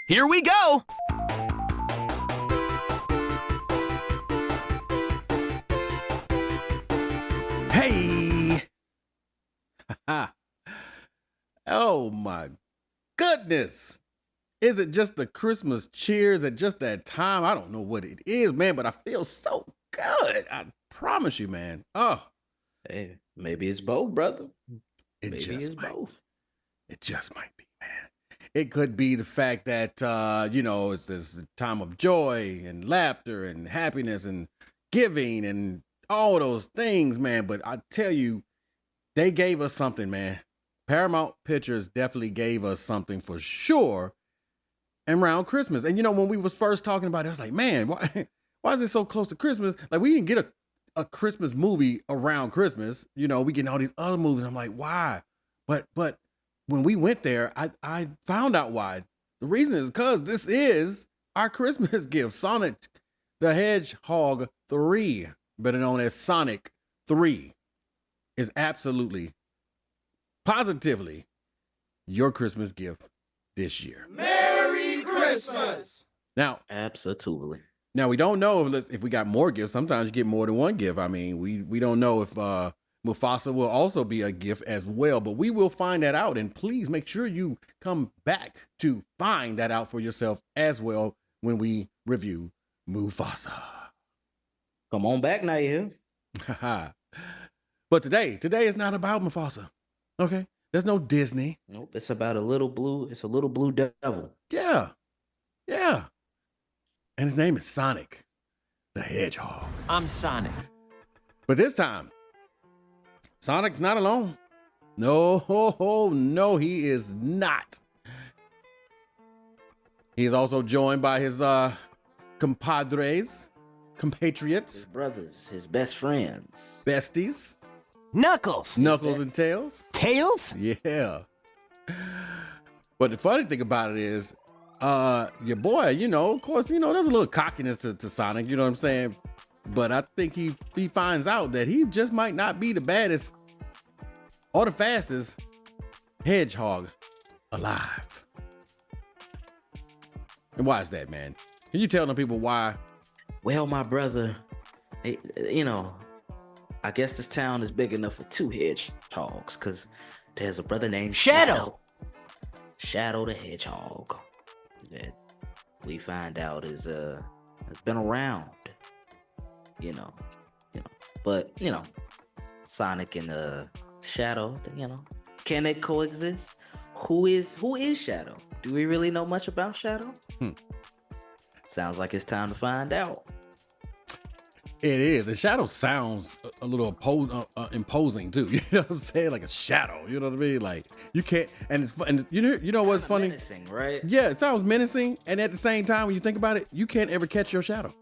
Here we go! Hey! Oh my goodness! Is it just the Christmas cheers at just that time? I don't know what it is, man, but I feel so good. I promise you, man. Oh, Hey, maybe it's both, brother. it Maybe just it's might. both. It just might be, man. It could be the fact that it's this time of joy and laughter and happiness and giving and all those things, man. But I tell you, they gave us something, man. Paramount Pictures definitely gave us something for sure around Christmas. And when we was first talking about it, I was like, man, why is it so close to Christmas? Like, we didn't get a Christmas movie around Christmas. We getting all these other movies. I'm like, why? But when we went there, I found out why. The reason is because this is our Christmas gift. Sonic the Hedgehog 3, better known as Sonic 3, is absolutely, positively your Christmas gift this year. Merry Christmas! Now, Absolutely. we don't know if we got more gifts. Sometimes you get more than one gift. I mean, we don't know if Mufasa will also be a gift as well, but we will find that out. And please make sure you come back to find that out for yourself as well when we review Mufasa. Come on back now, you. But today is not about Mufasa. Okay? There's no Disney. Nope, it's about a little blue devil. Yeah. And his name is Sonic the Hedgehog. I'm Sonic. But this time, Sonic's not alone. No, he is not. He is also joined by his compatriots, His brothers, his best friends. besties, Knuckles. Knuckles and Tails. Tails? Yeah. But the funny thing about it is, your boy, of course, there's a little cockiness to Sonic, you know what I'm saying? But I think he finds out that he just might not be the baddest or the fastest hedgehog alive. And why is that, man? Can you tell them people why? Well, my brother, I guess this town is big enough for two hedgehogs, because there's a brother named Shadow. Shadow the Hedgehog, that we find out has been around, but Sonic and Shadow, can they coexist? Who is Shadow? Do we really know much about Shadow? Sounds like it's time to find out. It is. And Shadow sounds a little imposing too. You know what I'm saying? Like a shadow. You know what I mean? Like you can't. And you know what's funny? Menacing, right? Yeah, it sounds menacing. And at the same time, when you think about it, you can't ever catch your shadow.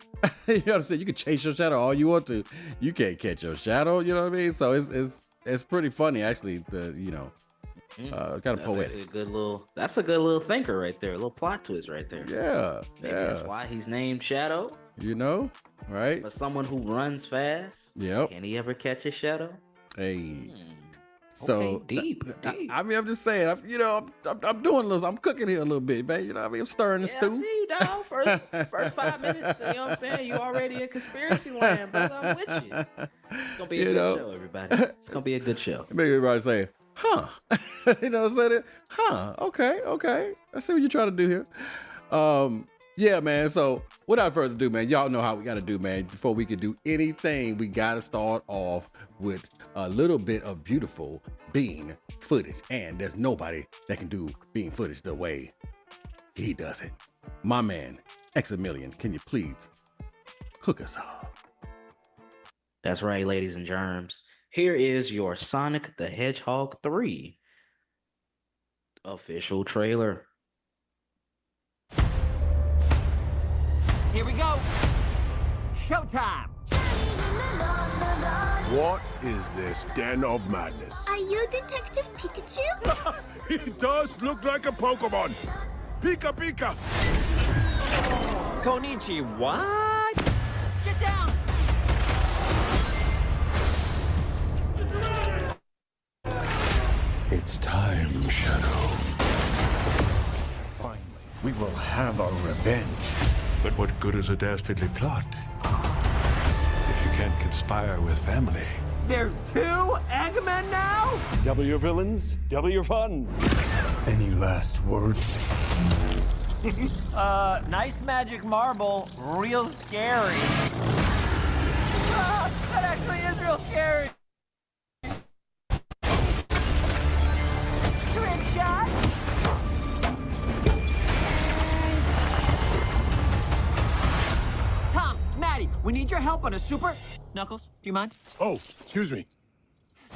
You know what I'm saying? You can chase your shadow all you want to. You can't catch your shadow. You know what I mean? So it's pretty funny actually. It's kind of poetic. That's a good little thinker right there. A little plot twist right there. Yeah. Maybe that's why he's named Shadow. Right? But someone who runs fast. Yep. Can he ever catch his shadow? Hey. So Okay, deep. I mean, I'm just saying. I'm doing a little. I'm cooking here a little bit, man. You know what I mean? I'm stirring the Yeah, stew. I see you, dog. First 5 minutes. You know what I'm saying? You already in conspiracy land, brother. I'm with you. It's gonna be a good show, everybody. It's gonna be a good show. Maybe everybody say, huh? You know what I'm saying? Huh? Okay. I see what you're trying to do here. Yeah, man. So without further ado, man, y'all know how we got to do, man. Before we can do anything, we got to start off with a little bit of beautiful bean footage. And there's nobody that can do bean footage the way he does it. My man, Xamillion, can you please hook us up? That's right, ladies and germs. Here is your Sonic the Hedgehog 3 official trailer. Here we go. Showtime. What is this den of madness? Are you Detective Pikachu? He does look like a Pokemon. Pika Pika. Konichi, what? Get down. It's time, Shadow. We will have our revenge. But what good is a dastardly plot if you can't conspire with family? There's 2 Eggmen now? Double your villains, double your fun. Any last words? Nice magic marble. Real scary. That actually is real scary. Trick shot. Tom, Maddie, we need your help on a super... Knuckles, do you mind? Oh, excuse me.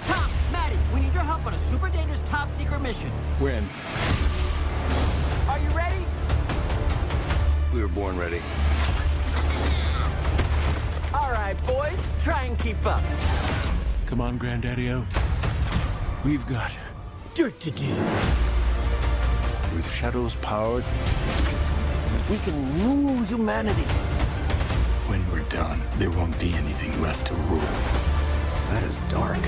Tom, Maddie, we need your help on a super dangerous top secret mission. When? Are you ready? We were born ready. All right, boys, try and keep up. Come on, Granddaddy-O. We've got Dirt to do. with Shadow's power. We can rule humanity. When we're done, there won't be anything left to rule. That is dark.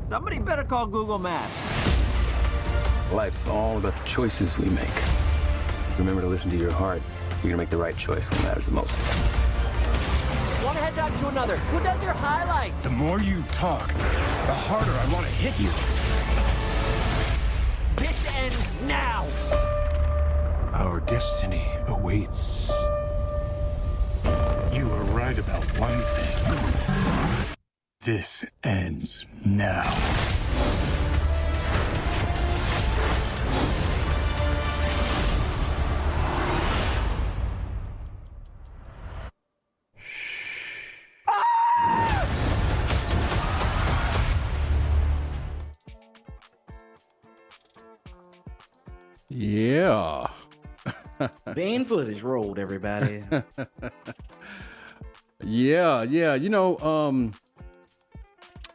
Somebody better call Google Maps. Life's all about the choices we make. Remember to listen to your heart. You're gonna make the right choice when it matters the most. One hedgehog to another. Who does your highlights? The more you talk, the harder I want to hit you. This ends now. Our destiny awaits. You were right about one thing. This ends now. Yeah. Bean footage rolled, everybody. Yeah. You know,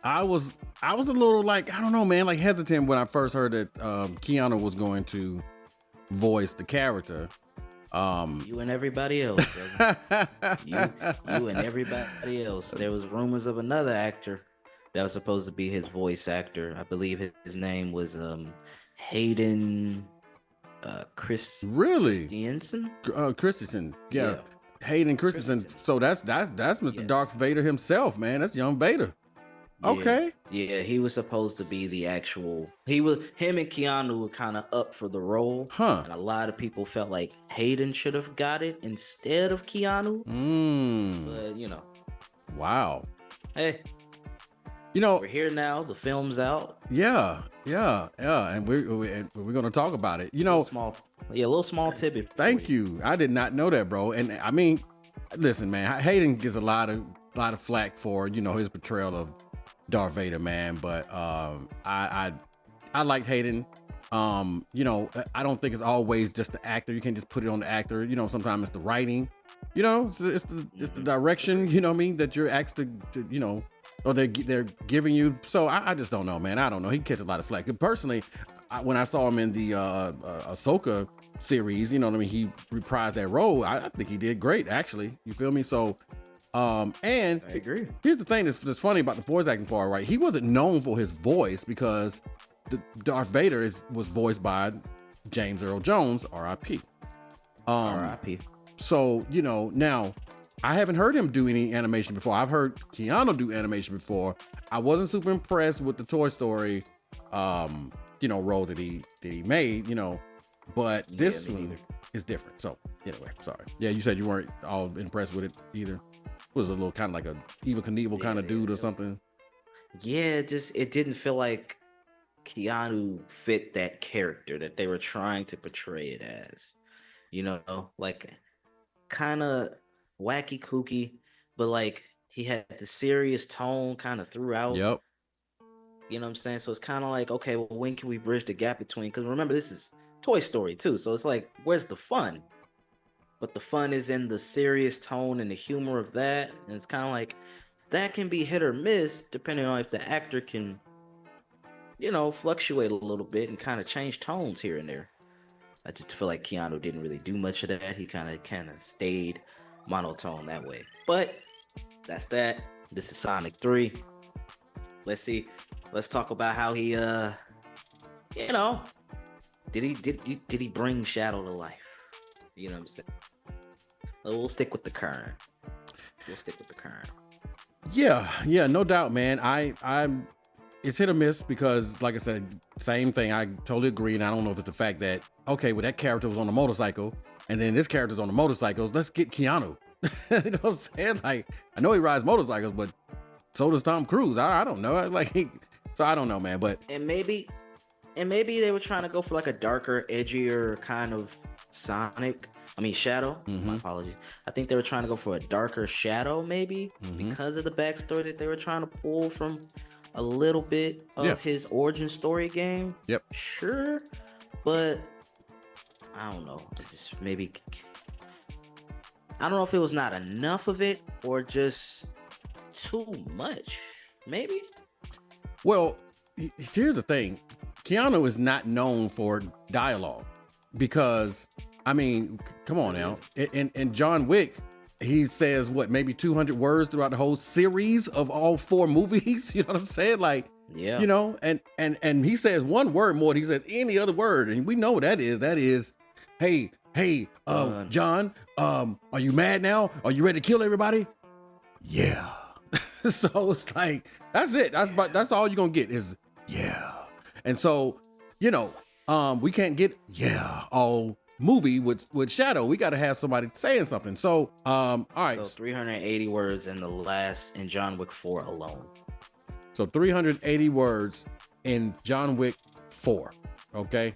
I was a little like, I don't know, man, like hesitant when I first heard that Keanu was going to voice the character. You and everybody else. you and everybody else. There was rumors of another actor that was supposed to be his voice actor. I believe his name was Hayden Really? Christensen. Christensen. Yeah. Hayden Christensen. So that's Mr. Yes. Darth Vader himself, man. That's young Vader. Okay. Yeah, he was supposed to be the actual. Him and Keanu were kind of up for the role. Huh. And a lot of people felt like Hayden should have got it instead of Keanu. But you know, Wow. hey, You know, we're here now. The film's out. yeah, and we're gonna talk about it. You know, A little small tidbit. for thank you. I did not know that, bro. And I mean, listen, man, Hayden gets a lot of flack for his portrayal of Darth Vader, man. But I liked Hayden. I don't think it's always just the actor. You can't just put it on the actor. Sometimes it's the writing. It's the direction. You know what I mean? That you're asked to or they're giving you. So I just don't know, man. I don't know. He catches a lot of flack. Personally, when I saw him in the Ahsoka series, you know what I mean, he reprised that role. I think he did great, actually. You feel me? So, and I agree. Here's the thing that's funny about the voice acting part, right? He wasn't known for his voice because the Darth Vader was voiced by James Earl Jones, R.I.P. R.I.P. So, now I haven't heard him do any animation before. I've heard Keanu do animation before. I wasn't super impressed with the Toy Story, role that he made, but this one is different. So anyway, sorry. Yeah, you said you weren't all impressed with it either. It was a little kind of like a Evel Knievel kind of dude or something. Yeah, it didn't feel like Keanu fit that character that they were trying to portray it as. Like kind of wacky, kooky, but like he had the serious tone kind of throughout. Yep. You know what I'm saying? So it's kind of like, okay, well, when can we bridge the gap between? Because remember, this is Toy Story too. So it's like, where's the fun? But the fun is in the serious tone and the humor of that. And it's kind of like that can be hit or miss depending on if the actor can, fluctuate a little bit and kind of change tones here and there. I just feel like Keanu didn't really do much of that. He kind of stayed monotone that way. But that's that. This is Sonic 3. Let's see. Let's talk about how he Did he bring Shadow to life? You know what I'm saying? We'll stick with the current. Yeah, no doubt, man. I'm it's hit or miss because, like I said, same thing. I totally agree, and I don't know if it's the fact that okay, well that character was on a motorcycle, and then this character's on the motorcycles. Let's get Keanu. You know what I'm saying? Like, I know he rides motorcycles, but so does Tom Cruise. I don't know. So I don't know, man. But And maybe they were trying to go for like a darker, edgier kind of Sonic. I mean Shadow. My apologies. I think they were trying to go for a darker Shadow, maybe because of the backstory that they were trying to pull from a little bit of his origin story game. Yep. Sure, but I don't know. It's just maybe. I don't know if it was not enough of it or just too much. Maybe. well, here's the thing. Keanu is not known for dialogue because, I mean, come on now. In John Wick, he says what, maybe 200 words throughout the whole series of all 4 movies. You know what I'm saying? Like, Yeah. you know, and he says one word more than he says any other word, and we know what that is. That is, hey, John, are you mad now? Are you ready to kill everybody? Yeah. So it's like that's it. That's all you're gonna get is yeah. And so, you know, we can't get all movie with Shadow. We got to have somebody saying something. So, all right. So 380 words in John Wick 4 alone. So 380 words in John Wick 4. Okay,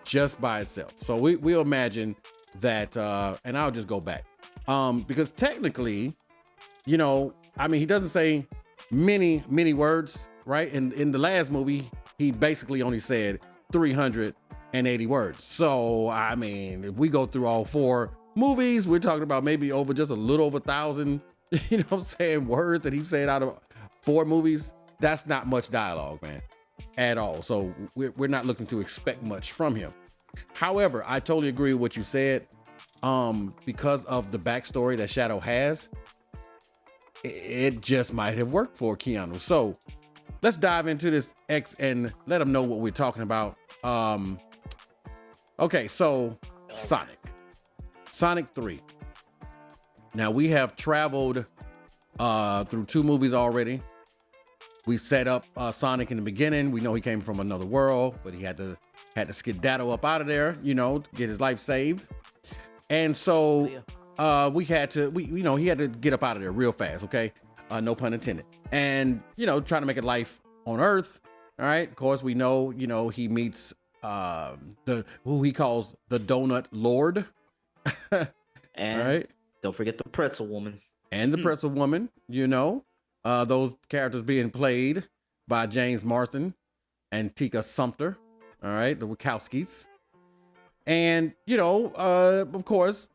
just by itself. So we'll imagine that, and I'll just go back, because technically, you know, I mean, he doesn't say many words, right? In the last movie, he basically only said 380 words. So, I mean, if we go through all 4 movies, we're talking about maybe over just a little over 1,000, you know what I'm saying, words that he said out of 4 movies. That's not much dialogue, man, at all. So we're not looking to expect much from him. However, I totally agree with what you said. Because of the backstory that Shadow has, it just might have worked for Keanu. So let's dive into this X and let them know what we're talking about. Okay, so Sonic 3. Now we have traveled through 2 movies already. We set up Sonic in the beginning. We know he came from another world, but he had to skedaddle up out of there, you know, to get his life saved. And so he had to get up out of there real fast, okay? No pun intended. And, you know, trying to make a life on Earth. All right. Of course, we know, you know, he meets who he calls the Donut Lord. And all right. Don't forget the pretzel woman. And the pretzel woman, you know, those characters being played by James Marsden and Tika Sumpter. All right. The Wachowskis. And, you know, of course,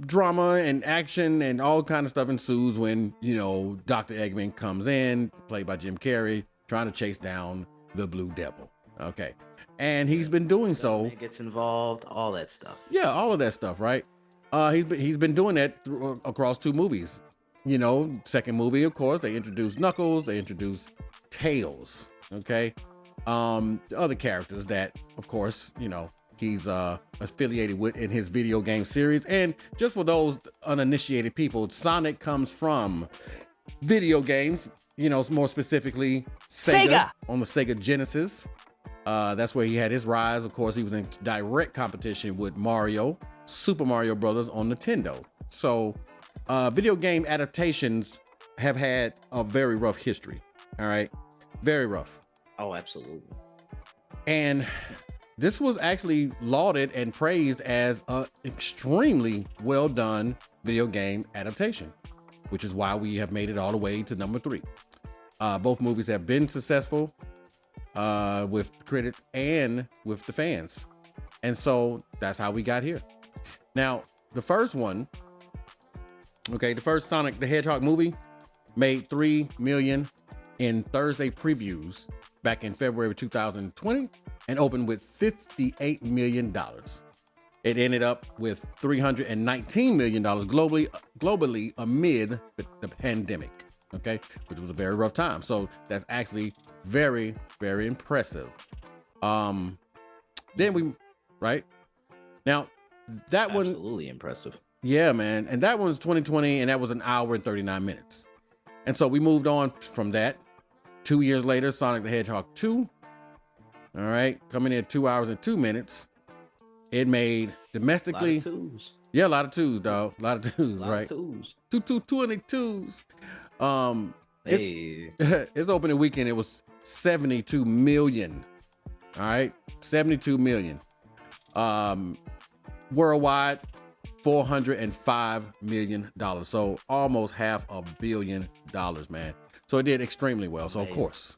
drama and action and all kind of stuff ensues when, you know, Dr. Eggman comes in, played by Jim Carrey, trying to chase down the Blue Devil. Okay. And he's been doing so. Gets involved, all that stuff. Yeah, all of that stuff, right? He's been doing that across 2 movies. You know, second movie, of course, they introduced Knuckles, they introduced Tails. Okay. The other characters that, of course, you know, he's affiliated with in his video game series. And just for those uninitiated people, Sonic comes from video games, you know, more specifically Sega. On the Sega Genesis. That's where he had his rise. Of course, he was in direct competition with Mario, Super Mario Brothers on Nintendo. So video game adaptations have had a very rough history. All right. Very rough. Oh, absolutely. And this was actually lauded and praised as an extremely well done video game adaptation, which is why we have made it all the way to number 3. Both movies have been successful with critics and with the fans. And so that's how we got here. Now, the first one, okay, the first Sonic the Hedgehog movie made $3 million in Thursday previews back in February 2020 and opened with $58 million. It ended up with $319 million globally amid the pandemic, okay, which was a very rough time. So that's actually very, very impressive. Then we right? Now, that one, Absolutely impressive. yeah, man. And that one's 2020, and that was an hour and 39 minutes. And so we moved on from that. 2 years later, Sonic the Hedgehog 2. All right, coming in 2 hours and 2 minutes. It made domestically. A lot of twos. Yeah, a lot of twos, dog. A lot of twos, right? Twos. 22. Hey. Its opening weekend, it was 72 million. All right, 72 million. Worldwide, $405 million. So almost $500 million, man. So it did extremely well. So Amazing. of course,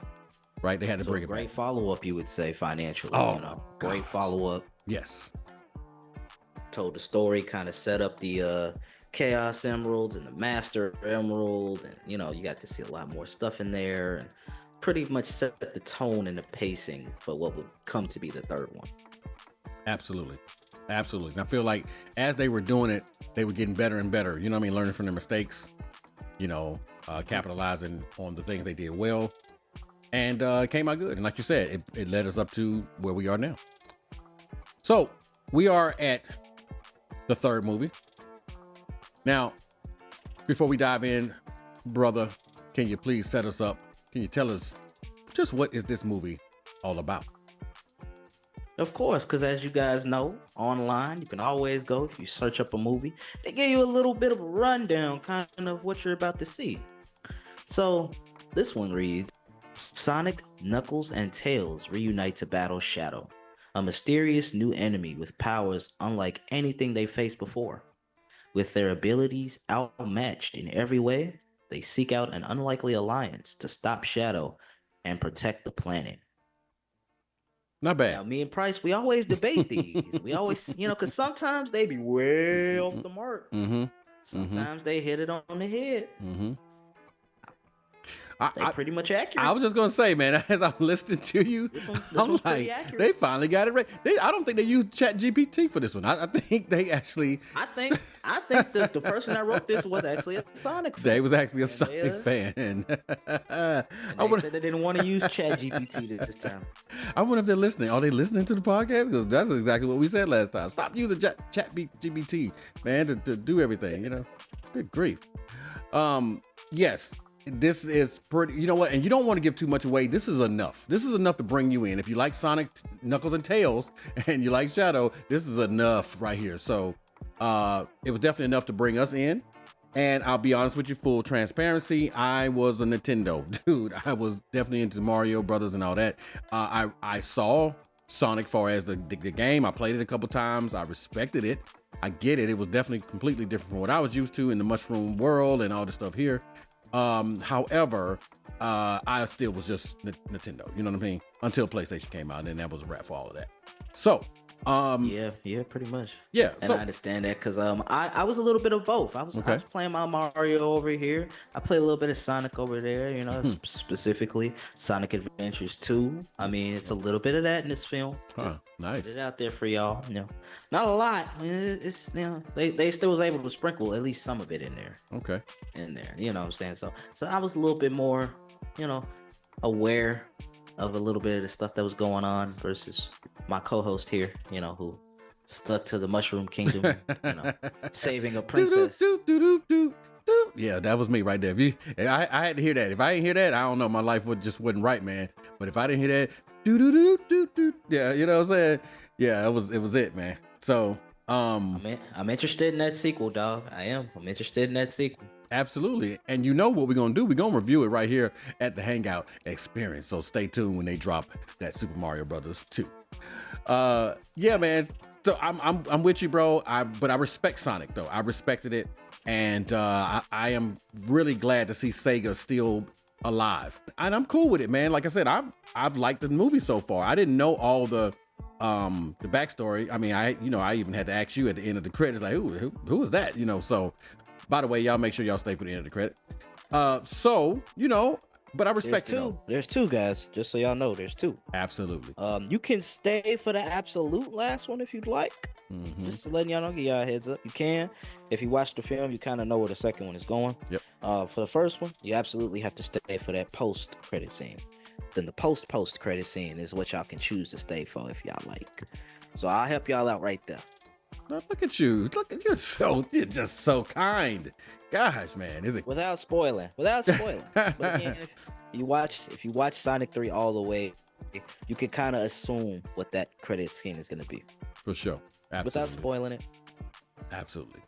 right, they had to bring it Great back. follow-up, you would say, financially. Oh, you know, my great gosh. follow-up. Yes. Told the story, kind of set up the Chaos Emeralds and the Master Emerald, and you know, you got to see a lot more stuff in there, and pretty much set the tone and the pacing for what would come to be the third one. Absolutely. And I feel like as they were doing it, they were getting better and better. You know what I mean? Learning from their mistakes, you know, capitalizing on the things they did well, and it came out good. And like you said, it led us up to where we are now. So we are at the third movie. Now, before we dive in, brother, can you please set us up? Can you tell us just what is this movie all about? Of course, because as you guys know, online, you can always go, if you search up a movie, they give you a little bit of a rundown, kind of what you're about to see. So, this one reads, Sonic, Knuckles, and Tails reunite to battle Shadow, a mysterious new enemy with powers unlike anything they faced before. With their abilities outmatched in every way, they seek out an unlikely alliance to stop Shadow and protect the planet. Not bad. Now, me and Price, we always debate these. We always, you know, because sometimes they be way off the mark. Mm-hmm. Sometimes they hit it on the head. Mm-hmm. They pretty much accurate. I was just gonna say, man, as I'm listening to you, This I'm one's pretty like, accurate. they finally got it right. I don't think they used Chat GPT for this one. I think they actually. I think the person that wrote this was actually a Sonic fan. They was actually a And Sonic fan. And I they wonder, said they didn't want to use Chat GPT this time. I wonder if they're listening. Are they listening to the podcast? Because that's exactly what we said last time. Stop using Chat GPT, man, to do everything. You know, good grief. Yes. This is pretty, you know what, and you don't want to give too much away. This is enough. This is enough to bring you in. If you like Sonic, Knuckles, and Tails, and you like Shadow, this is enough right here. So it was definitely enough to bring us in. And I'll be honest with you, full transparency, I was a Nintendo dude. I was definitely into Mario Brothers and all that. I saw Sonic far as the game. I played it a couple times. I respected it. I get it. It was definitely completely different from what I was used to in the Mushroom world and all this stuff here. However, I still was just Nintendo, you know what I mean? Until PlayStation came out, and then that was a wrap for all of that. So, yeah, pretty much. Yeah, and so I understand that because I was a little bit of both. I was playing my Mario over here. I played a little bit of Sonic over there. You know, specifically Sonic Adventures 2. I mean, it's a little bit of that in this film. Nice. Put it out there for y'all. You know, not a lot. I mean, it's you know they still was able to sprinkle at least some of it in there. Okay. In there, you know what I'm saying? So I was a little bit more, you know, aware of a little bit of the stuff that was going on versus my co-host here, you know, who stuck to the Mushroom Kingdom, you know, saving a princess. Yeah, that was me right there. I had to hear that. If I didn't hear that, I don't know, my life wasn't right, man. But if I didn't hear that, yeah, you know what I'm saying? Yeah, it was it, man. So I'm interested in that sequel, dog. I'm interested in that sequel. Absolutely. And you know what we're going to do? We're going to review it right here at the Hangout Experience. So stay tuned when they drop that Super Mario Brothers 2. Yeah, man. So I'm with you, bro. But I respect Sonic, though. I respected it. And I am really glad to see Sega still alive. And I'm cool with it, man. Like I said, I've liked the movie so far. I didn't know all the backstory. I mean, I even had to ask you at the end of the credits, like, who is that? You know, so by the way, y'all make sure y'all stay for the end of the credit. So, you know, but I respect it. There's two, guys. Just so y'all know, there's two. Absolutely. You can stay for the absolute last one if you'd like. Mm-hmm. Just to letting y'all know, give y'all a heads up. You can. If you watch the film, you kind of know where the second one is going. Yep. For the first one, you absolutely have to stay for that post-credit scene. Then the post-credit scene is what y'all can choose to stay for if y'all like. So I'll help y'all out right there. Look at you. You're just so kind. Gosh, man, is it? Without spoiling. But again, if you watch Sonic 3 all the way, you can kind of assume what that credit scene is going to be. For sure. Absolutely. Without spoiling it. Absolutely.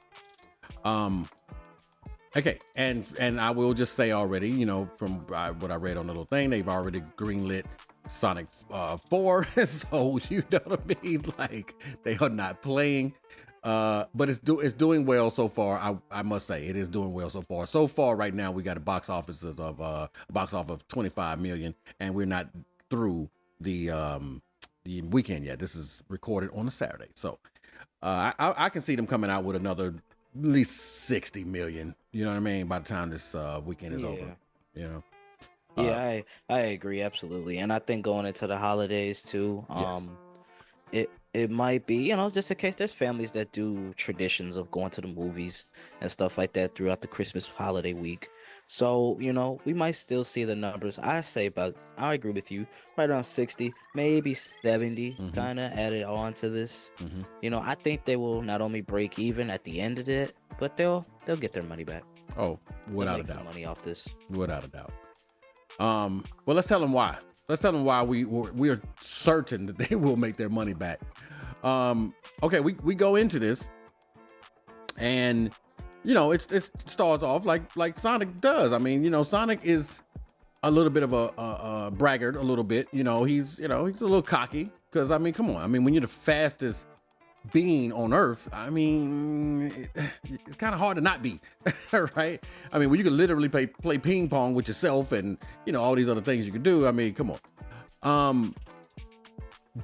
Okay, and I will just say already, you know, from what I read on the little thing, they've already greenlit Sonic 4, so you know what I mean. Like they are not playing, but it's doing well so far. I must say it is doing well so far. So far, right now we got a box office of 25 million, and we're not through the weekend yet. This is recorded on a Saturday, so I can see them coming out with another at least 60 million. You know what I mean? By the time this weekend is over, you know. Yeah, I agree absolutely, and I think going into the holidays too, Yes. it might be, you know, just in case there's families that do traditions of going to the movies and stuff like that throughout the Christmas holiday week. So, you know, we might still see the numbers. I agree with you, right around 60, maybe 70, kind of added on to this. You know, I think they will not only break even at the end of it, but they'll get their money back. Oh, without a Make some doubt. money off this. Without a doubt. Well, let's tell them why. Let's tell them why we're certain that they will make their money back. Okay, we go into this, and you know it starts off like Sonic does. I mean, you know, Sonic is a little bit of a braggart, a little bit. You know, he's a little cocky because I mean, come on. I mean, when you're the fastest being on Earth, I mean, it's kind of hard to not be, right? I mean, when you can literally play ping pong with yourself and, you know, all these other things you can do. I mean, come on.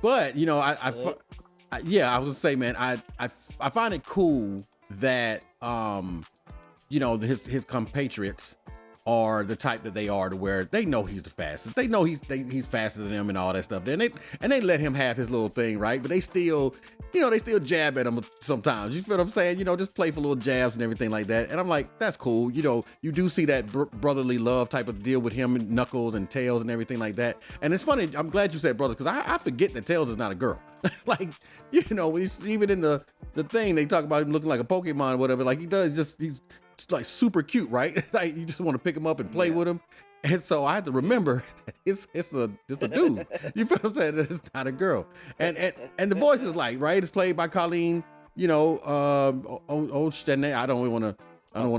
But you know, I was gonna say, man, I find it cool that, you know, his compatriots are the type that they are, to where they know he's the fastest. They know he's faster than them and all that stuff. And they let him have his little thing, right? But they still, you know, they still jab at him sometimes. You feel what I'm saying? You know, just play for little jabs and everything like that. And I'm like, that's cool. You know, you do see that brotherly love type of deal with him and Knuckles and Tails and everything like that. And it's funny. I'm glad you said brothers, because I forget that Tails is not a girl. Like, you know, when he's even in the thing, they talk about him looking like a Pokemon or whatever. Like he's like super cute, right? Like you just want to pick him up and play with him. And so I had to remember that it's a dude. You feel what I'm saying? It's not a girl. And the voice is like, right? It's played by Colleen, you know, Shanae. I don't want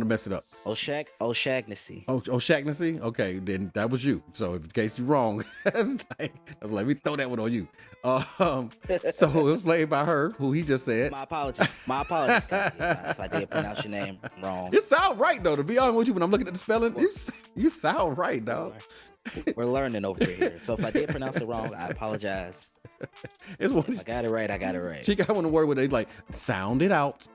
to mess it up. O'Shaughnessy. O'Shaughnessy? Okay, then that was you. So in case you're wrong, I was like, let me throw that one on you. So it was played by her, who he just said. My apologies, Kanye, if I did pronounce your name wrong. It sound right though. To be honest with you, when I'm looking at the spelling, you sound right, dog. We're learning over here. So if I did pronounce it wrong, I apologize. It's one. If I got it right, I got it right. She got one word where they like sound it out.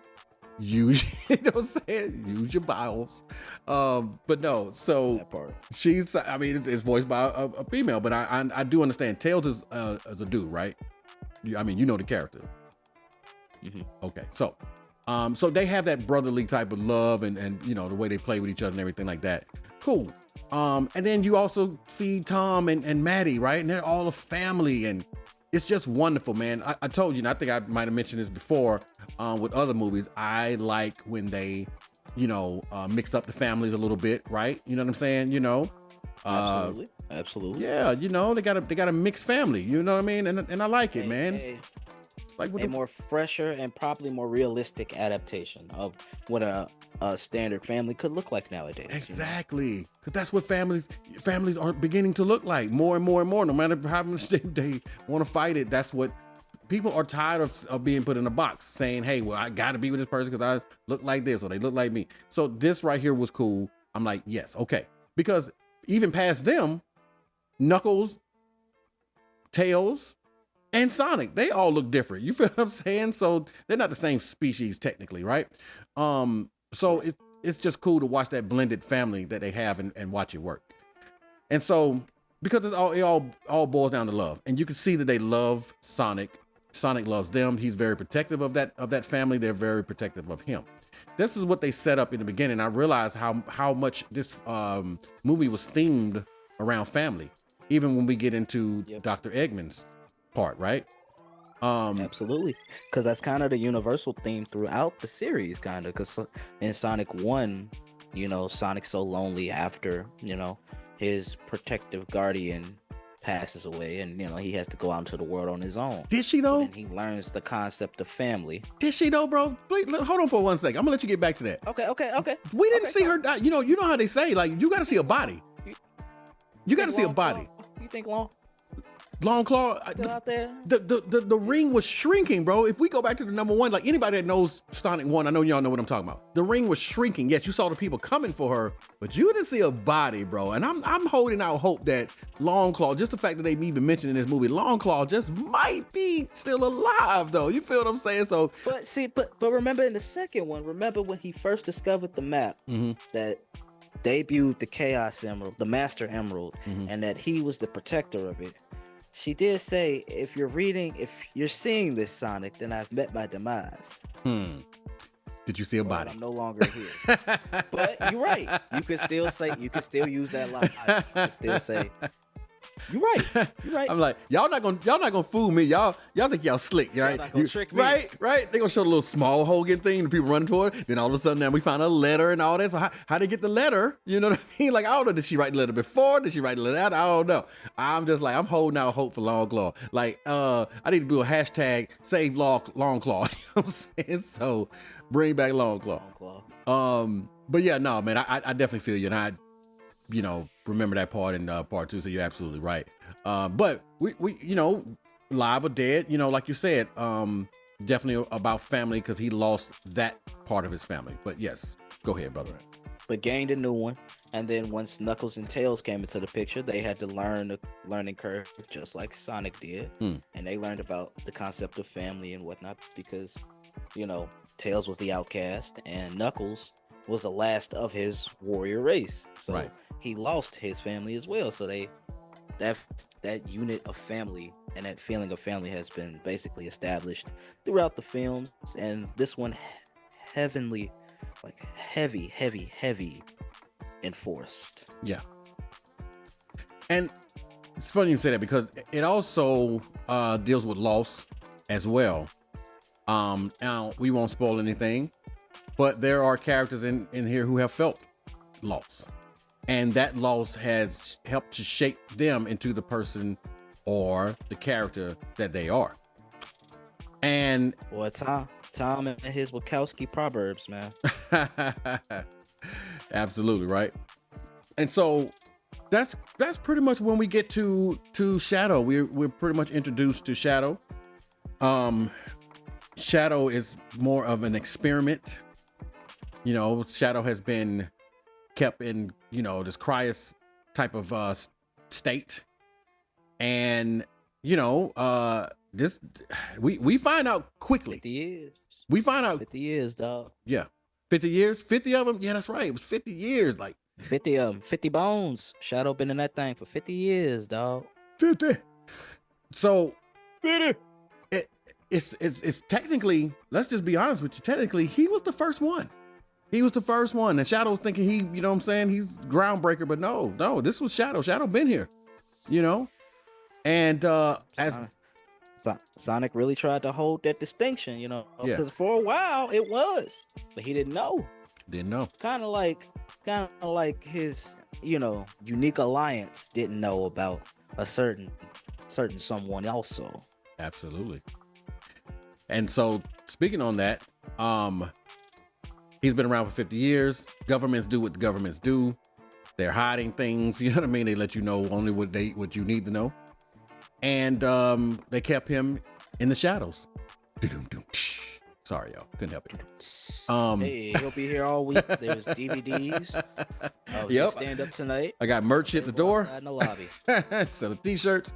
Use, you know what I'm saying? Use your vowels. But no, so That part. she's, I mean, it's voiced by a female, but I do understand. Tails is a dude, right? I mean, you know the character. Okay, so they have that brotherly type of love and you know the way they play with each other and everything like that. Cool. And then you also see Tom and Maddie, right? And they're all a family, and it's just wonderful, man. I told you, and I think I might have mentioned this before with other movies. I like when they, you know, mix up the families a little bit, right? You know what I'm saying? You know, Absolutely. yeah. You know, they got a mixed family. You know what I mean? And I like it, man. It's like with A more fresher and probably more realistic adaptation of what a standard family could look like nowadays. Exactly, because that's what families are beginning to look like more and more and more. No matter how much they want to fight it, that's what people are tired of being put in a box, saying, "Hey, well, I got to be with this person because I look like this or they look like me." So this right here was cool. I'm like, yes, okay, because even past them, Knuckles, Tails, and Sonic, they all look different. You feel what I'm saying? So they're not the same species technically, right? So it's just cool to watch that blended family that they have and watch it work. And so because it all boils down to love, and you can see that they love Sonic. Sonic loves them. He's very protective of that family. They're very protective of him. This is what they set up in the beginning. I realized how much this movie was themed around family, even when we get into Dr. Eggman's part, right? Absolutely, because that's kind of the universal theme throughout the series, kind of. Because in Sonic 1, Sonic's so lonely after his protective guardian passes away, and he has to go out into the world on his own. Did she So though? then he learns the concept of family. Did she though, bro? Wait, hold on for 1 second. I'm gonna let you get back to that. Okay. We didn't Okay, see her die. You know how they say, like, you got to see a body. You got to see a body. You think Long Long Claw, still out there? the ring was shrinking, bro. If we go back to the number one, like anybody that knows Sonic 1, I know y'all know what I'm talking about. The ring was shrinking. Yes, you saw the people coming for her, but you didn't see a body, bro. And I'm holding out hope that Long Claw, just the fact that they've even mentioned in this movie, Long Claw just might be still alive, though. You feel what I'm saying? So, But remember in the second one, remember when he first discovered the map that debuted the Chaos Emerald, the Master Emerald, and that he was the protector of it. She did say, if you're seeing this Sonic, then I've met my demise. Did you see a But body? I'm no longer here. But you're right. You can still use that line. You can still say, you're right. You're right. I'm like, y'all not gonna fool me. Y'all think y'all slick, right? not gonna trick me. Right. They gonna show the little small Hogan thing, the people running toward it. Then all of a sudden, now we find a letter and all that. So how they get the letter? You know what I mean? Like, I don't know. Did she write the letter before? Did she write the letter out? I don't know. I'm just like, I'm holding out hope for Long Claw. Like, I need to do a hashtag save Long Claw. You know what I'm saying? So bring back Long Claw. But yeah, no, man, I definitely feel you, and I remember that part in part 2, so you're absolutely right. But we live or dead, like you said, definitely about family, because he lost that part of his family. But yes, go ahead, brother. But gained a new one. And then once Knuckles and Tails came into the picture, they had to learn the learning curve just like Sonic did. And they learned about the concept of family and whatnot, because Tails was the outcast and Knuckles was the last of his warrior race. So he lost his family as well. So that unit of family and that feeling of family has been basically established throughout the films, and this one heavy enforced. Yeah. And it's funny you say that, because it also deals with loss as well. Now we won't spoil anything, but there are characters in here who have felt loss, and that loss has helped to shape them into the person or the character that they are. And Well, Tom and his Wachowski proverbs, man. absolutely right. And so that's pretty much when we get to Shadow. We're pretty much introduced to Shadow. Shadow is more of an experiment. Shadow has been kept in, this cryos type of state. And, this we find out quickly. 50 years. We find out 50 years, dog. Yeah. 50 years, 50 of them. Yeah, that's right. It was 50 years. Like 50 of them, 50 bones. Shadow been in that thing for 50 years, dog. 50. So 50. It's technically, let's just be honest with you. Technically, he was the first one. He was the first one. And Shadow's thinking he, you know what I'm saying? He's groundbreaker, but no, this was Shadow. Shadow been here, And Sonic really tried to hold that distinction, because for a while it was, but he didn't know. Kind of like his, unique alliance didn't know about a certain someone also. Absolutely. And so, speaking on that, he's been around for 50 years. Governments do what the governments do. They're hiding things. You know what I mean? They let you know only what you need to know. And they kept him in the shadows. Sorry, y'all. Couldn't help it. Hey, he'll be here all week. There's DVDs. Yep. Stand up tonight. I got merch at the door. In the lobby. Selling t-shirts.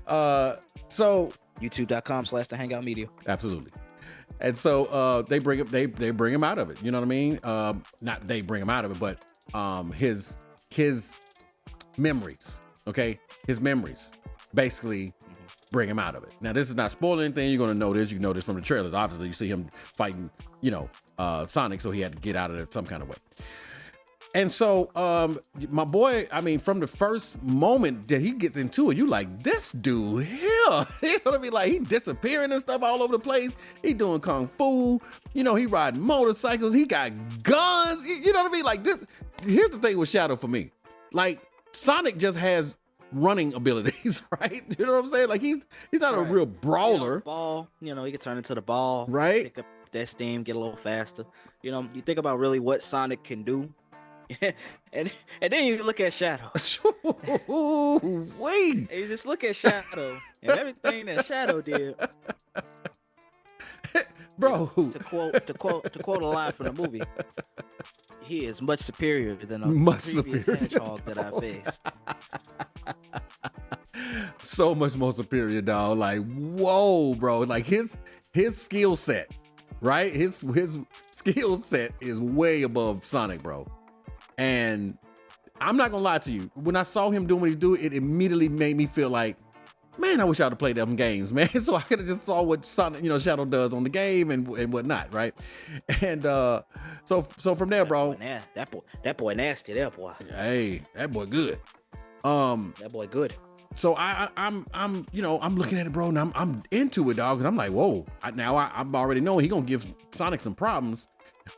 So YouTube.com/The Hangout Media. Absolutely. And so they bring him out of it. You know what I mean? Not they bring him out of it, but his memories. Okay, his memories basically bring him out of it. Now, this is not spoiling anything. You're gonna know this. You can know this from the trailers. Obviously, you see him fighting, Sonic, so he had to get out of it some kind of way. And so, my boy, I mean, from the first moment that he gets into it, you like, this dude here, you know what I mean? Like, he disappearing and stuff all over the place. He doing kung fu, you know, he riding motorcycles, he got guns, you know what I mean? Like, this, here's the thing with Shadow for me. Like, Sonic just has running abilities, right? You know what I'm saying? Like, he's not a real brawler. Ball, you know, he can turn into the ball, right? Pick up that steam, get a little faster. You know, you think about really what Sonic can do. and then you look at Shadow. Wait. And you just look at Shadow and everything that Shadow did. Bro. To quote a line from the movie. He is much superior than a previous hedgehog that I faced. So much more superior, dog. Like, whoa, bro. Like his skill set, right? His skill set is way above Sonic, bro. And I'm not gonna lie to you. When I saw him doing what he do, it immediately made me feel like, man, I wish I'd have played them games, man. So I could have just saw what Sonic, you know, Shadow does on the game and whatnot, right? And so from there, bro. That boy nasty, that boy. Hey, that boy good. That boy good. So I'm you know, I'm looking at it, bro, and I'm into it, dog. Cause I'm like, whoa. I'm already know he gonna give Sonic some problems.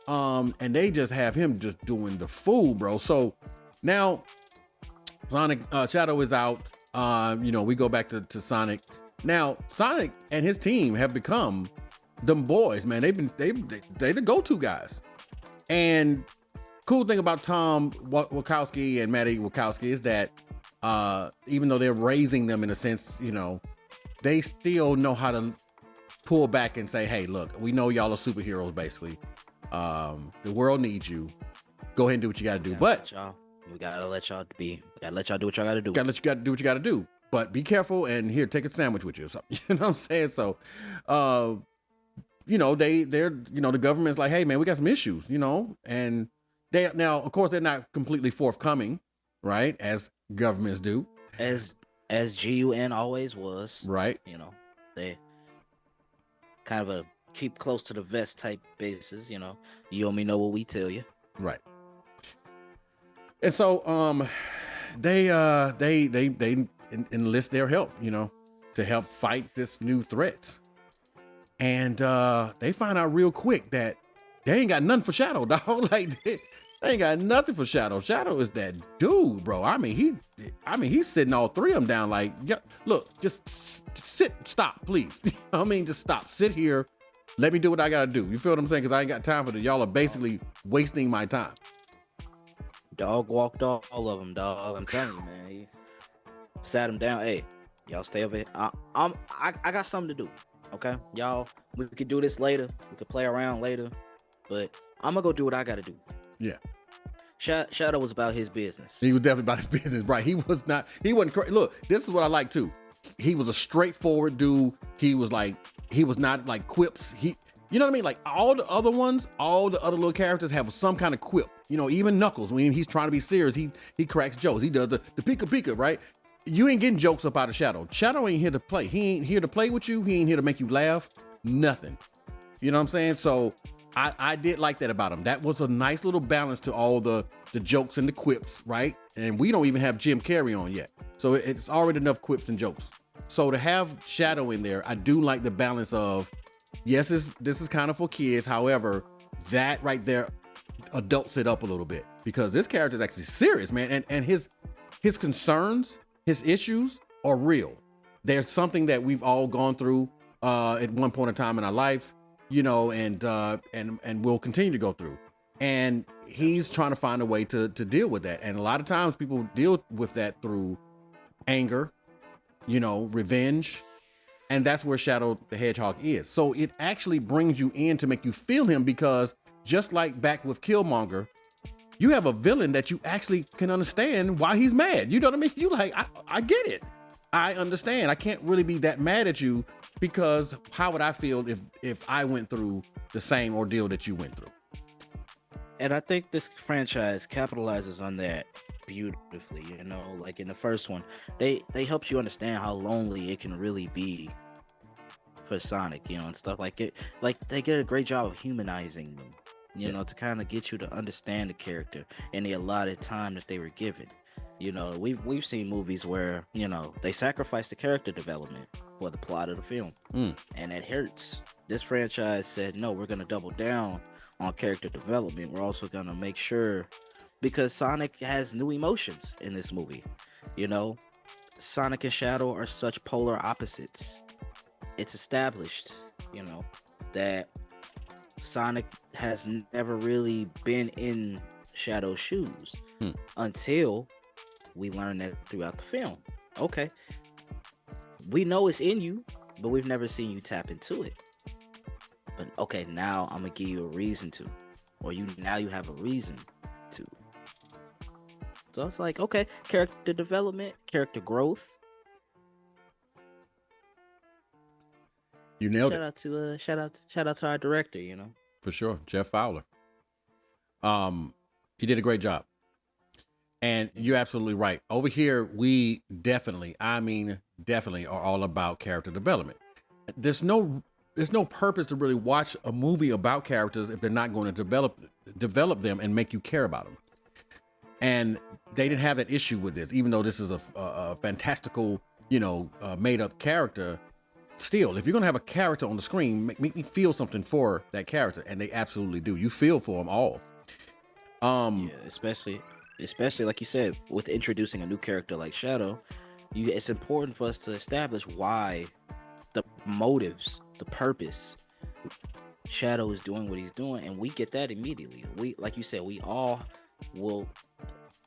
And they just have him just doing the fool, bro. So now Sonic Shadow is out. You know, we go back to Sonic. Now Sonic and his team have become them boys, man. They the go-to guys. And cool thing about Tom Wachowski and Maddie Wachowski is that even though they're raising them in a sense, you know, they still know how to pull back and say, hey, look, we know y'all are superheroes, basically. The world needs you. Go ahead and do what you got to do. But we gotta let y'all do what y'all gotta do. Gotta let you do what you gotta do. But be careful, and here, take a sandwich with you or something. You know what I'm saying? So, you know, they're you know, the government's like, hey man, we got some issues, you know, and they now, of course, they're not completely forthcoming, right? As governments do. As GUN always was. Right. You know, they kind of a keep close to the vest type basis, you know. You only know what we tell you. Right. And so they enlist their help, you know, to help fight this new threat. And they find out real quick that they ain't got nothing for Shadow, dog. Like they ain't got nothing for Shadow. Shadow is that dude, bro. I mean, he's sitting all three of them down like, yeah, look, just sit, stop, please. I mean, just stop, sit here. Let me do what I gotta do. You feel what I'm saying? Because I ain't got time for this. Y'all are basically wasting my time. Dog walked all of them, dog. I'm telling you, man. He sat him down. Hey, y'all stay over here. I got something to do. Okay, y'all. We could do this later. We could play around later. But I'm gonna go do what I gotta do. Yeah. Shadow was about his business. He was definitely about his business, right? He wasn't crazy. Look, this is what I like too. He was a straightforward dude. He was not like quips. You know what I mean? Like all the other ones, all the other little characters have some kind of quip. You know, even Knuckles, when he's trying to be serious, he cracks jokes. He does the pika pika, right? You ain't getting jokes up out of Shadow. Shadow ain't here to play. He ain't here to play with you. He ain't here to make you laugh. Nothing. You know what I'm saying? So I did like that about him. That was a nice little balance to all the jokes and the quips, right? And we don't even have Jim Carrey on yet. So it's already enough quips and jokes. So to have Shadow in there, I do like the balance of, yes, this is kind of for kids. However, that right there adults it up a little bit because this character is actually serious, man. And his concerns, his issues are real. There's something that we've all gone through at one point in time in our life, you know, and we'll continue to go through. And he's trying to find a way to deal with that. And a lot of times people deal with that through anger, you know, revenge. And that's where Shadow the Hedgehog is. So it actually brings you in to make you feel him because just like back with Killmonger, you have a villain that you actually can understand why he's mad. You know what I mean? You like, I get it. I understand. I can't really be that mad at you because how would I feel if I went through the same ordeal that you went through? And I think this franchise capitalizes on that beautifully, you know, like in the first one, they helps you understand how lonely it can really be for Sonic, you know, and stuff like it. Like they get a great job of humanizing them, to kind of get you to understand the character and the allotted time that they were given. We've seen movies where, they sacrifice the character development for the plot of the film. And it hurts. This franchise said, no, we're going to double down on character development. We're also going to make sure, because Sonic has new emotions in this movie. Sonic and Shadow are such polar opposites. It's established, that Sonic has never really been in Shadow's shoes until we learn that throughout the film. Okay, we know it's in you, but we've never seen you tap into it. But okay, now I'm gonna give you a reason to, or you have a reason to. So it's like, okay, character development, character growth. You nailed it. Shout out to our director, For sure, Jeff Fowler. He did a great job. And you're absolutely right. Over here, we definitely are all about character development. There's no purpose to really watch a movie about characters if they're not going to develop them and make you care about them. And they didn't have that issue with this, even though this is a fantastical, made up character. Still, if you're going to have a character on the screen, make me feel something for that character. And they absolutely do. You feel for them all. Especially like you said, with introducing a new character like Shadow, it's important for us to establish why, the motives, the purpose. Shadow is doing what he's doing, and we get that immediately. Like you said, we all will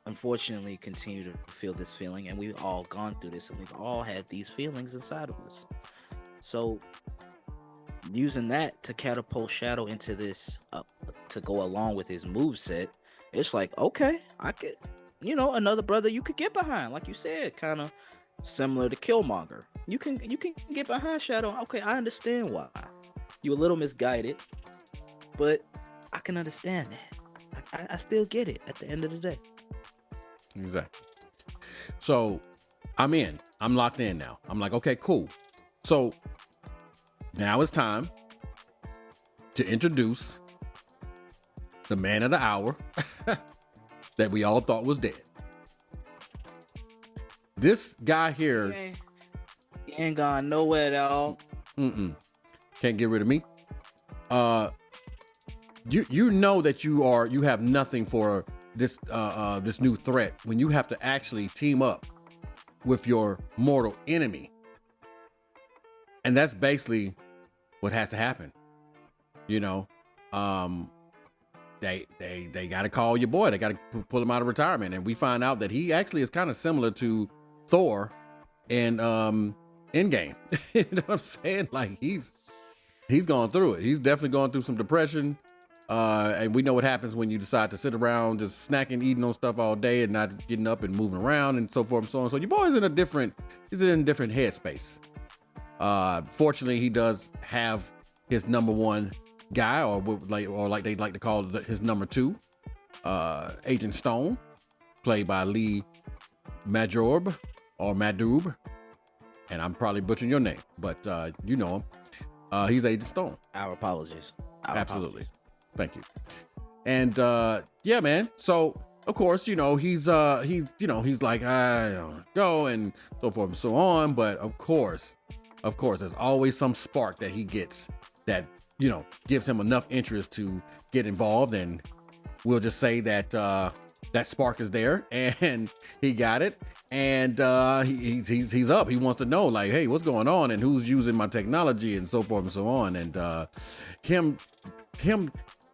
unfortunately continue to feel this feeling, and we've all gone through this, and we've all had these feelings inside of us. So using that to catapult Shadow into this, to go along with his moveset, it's like, okay, I could, another brother you could get behind, like you said, kind of similar to Killmonger. You can get behind Shadow. Okay, I understand why you're a little misguided, but I can understand that. I still get it at the end of the day. Exactly. So I'm in. I'm locked in now. I'm like, okay, cool. So now it's time to introduce the man of the hour that we all thought was dead. This guy here, he ain't gone nowhere, dog. Can't get rid of me. You know that you have nothing for this this new threat when you have to actually team up with your mortal enemy. And that's basically what has to happen. They got to call your boy. They got to pull him out of retirement. And we find out that he actually is kind of similar to Thor in Endgame. You know what I'm saying? Like he's gone through it. He's definitely gone through some depression. And we know what happens when you decide to sit around just snacking, eating on stuff all day and not getting up and moving around and so forth and so on. So your boy's in a different headspace. Fortunately, he does have his number one guy, or like they like to call it, his number two, Agent Stone, played by Lee Majorb or Madoob, and I'm probably butchering your name, but you know him. He's Agent Stone. Our apologies. Absolutely. Thank you. And yeah, man. So of course, he's like, I don't go and so forth and so on. But of course, there's always some spark that he gets that, gives him enough interest to get involved. And we'll just say that that spark is there and he got it. And he's up. He wants to know, like, hey, what's going on and who's using my technology and so forth and so on. And him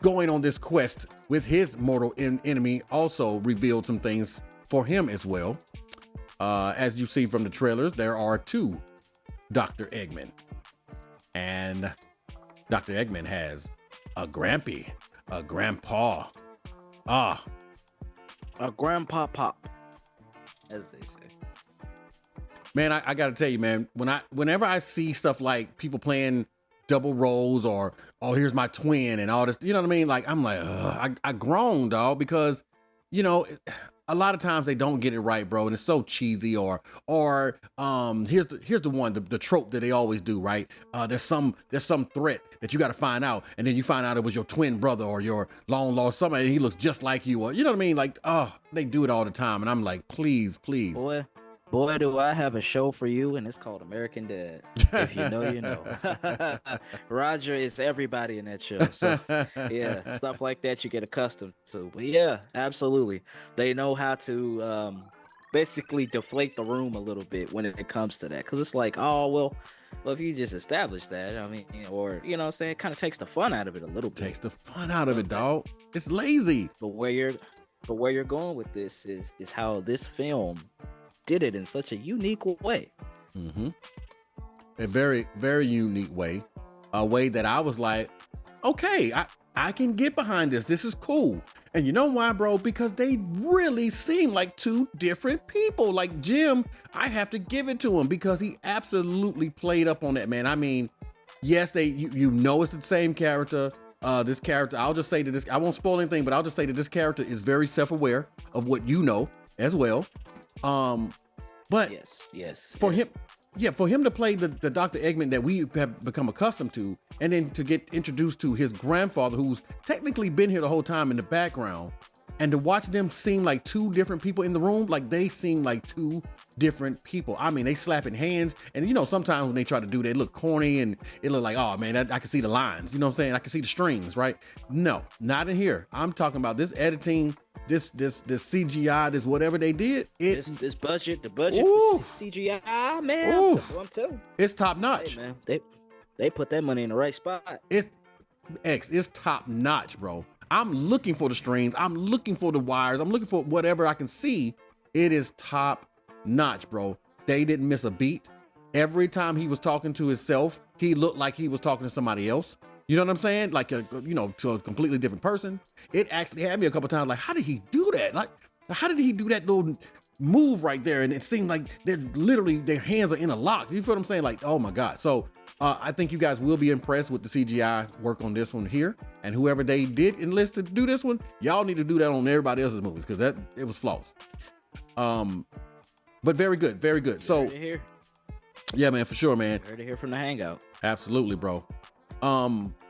going on this quest with his mortal enemy also revealed some things for him as well. As you've seen from the trailers, there are two Dr. Eggman. And Dr. Eggman has a grampy, a grandpa. A grandpa pop, as they say. Man, I gotta tell you, man, whenever I see stuff like people playing double roles or, oh, here's my twin and all this, you know what I mean? Like, I'm like, I groan, dog, because, a lot of times they don't get it right, bro, and it's so cheesy. Or here's the one, the trope that they always do, right? There's some threat that you got to find out, and then you find out it was your twin brother or your long lost somebody, and he looks just like you, or you know what I mean? Like, oh, they do it all the time, and I'm like, please. Boy, do I have a show for you, and it's called American Dad. If you know, you know. Roger is everybody in that show. So, yeah, stuff like that you get accustomed to. But yeah, absolutely. They know how to basically deflate the room a little bit when it comes to that. Because it's like, oh, well, if you just establish that, I mean, or, you know what I'm saying, it kind of takes the fun out of it a little bit. Takes the fun out of it, dog. It's lazy. But where you're going with this is how this film did it in such a unique way. Mm-hmm. A very, very unique way. A way that I was like, okay, I can get behind this. This is cool. And you know why, bro? Because they really seem like two different people. Like Jim, I have to give it to him because he absolutely played up on that, man. I mean, yes, you know it's the same character. This character, I'll just say that this, I won't spoil anything, but I'll just say that this character is very self-aware of what you know as well. But yes, for him to play the Dr. Eggman that we have become accustomed to, and then to get introduced to his grandfather, who's technically been here the whole time in the background, and to watch them seem like two different people in the room, like they seem like two different people. I mean, they slapping hands, and you know, sometimes when they try to do that, it look corny and it look like, oh man, I can see the lines, you know what I'm saying? I can see the strings, right? No, not in here. I'm talking about this editing, this CGI, this whatever they did. This budget, the budget oof, for CGI, man. Oof, I'm telling you, it's top notch. hey, man, they put that money in the right spot. It's top notch, bro. I'm looking for the strings. I'm looking for the wires. I'm looking for whatever I can see. It is top notch, bro. They didn't miss a beat. Every time he was talking to himself, he looked like he was talking to somebody else. You know what I'm saying? Like, to a completely different person. It actually had me a couple times like, how did he do that? Like, how did he do that little move right there? And it seemed like they're literally, their hands are interlocked. You feel what I'm saying? Like, oh my God. So I think you guys will be impressed with the CGI work on this one here. And whoever they did enlist to do this one, y'all need to do that on everybody else's movies, because it was flawless. But very good, very good. So yeah, man, for sure, man. Heard to hear from the Hangout. Absolutely, bro.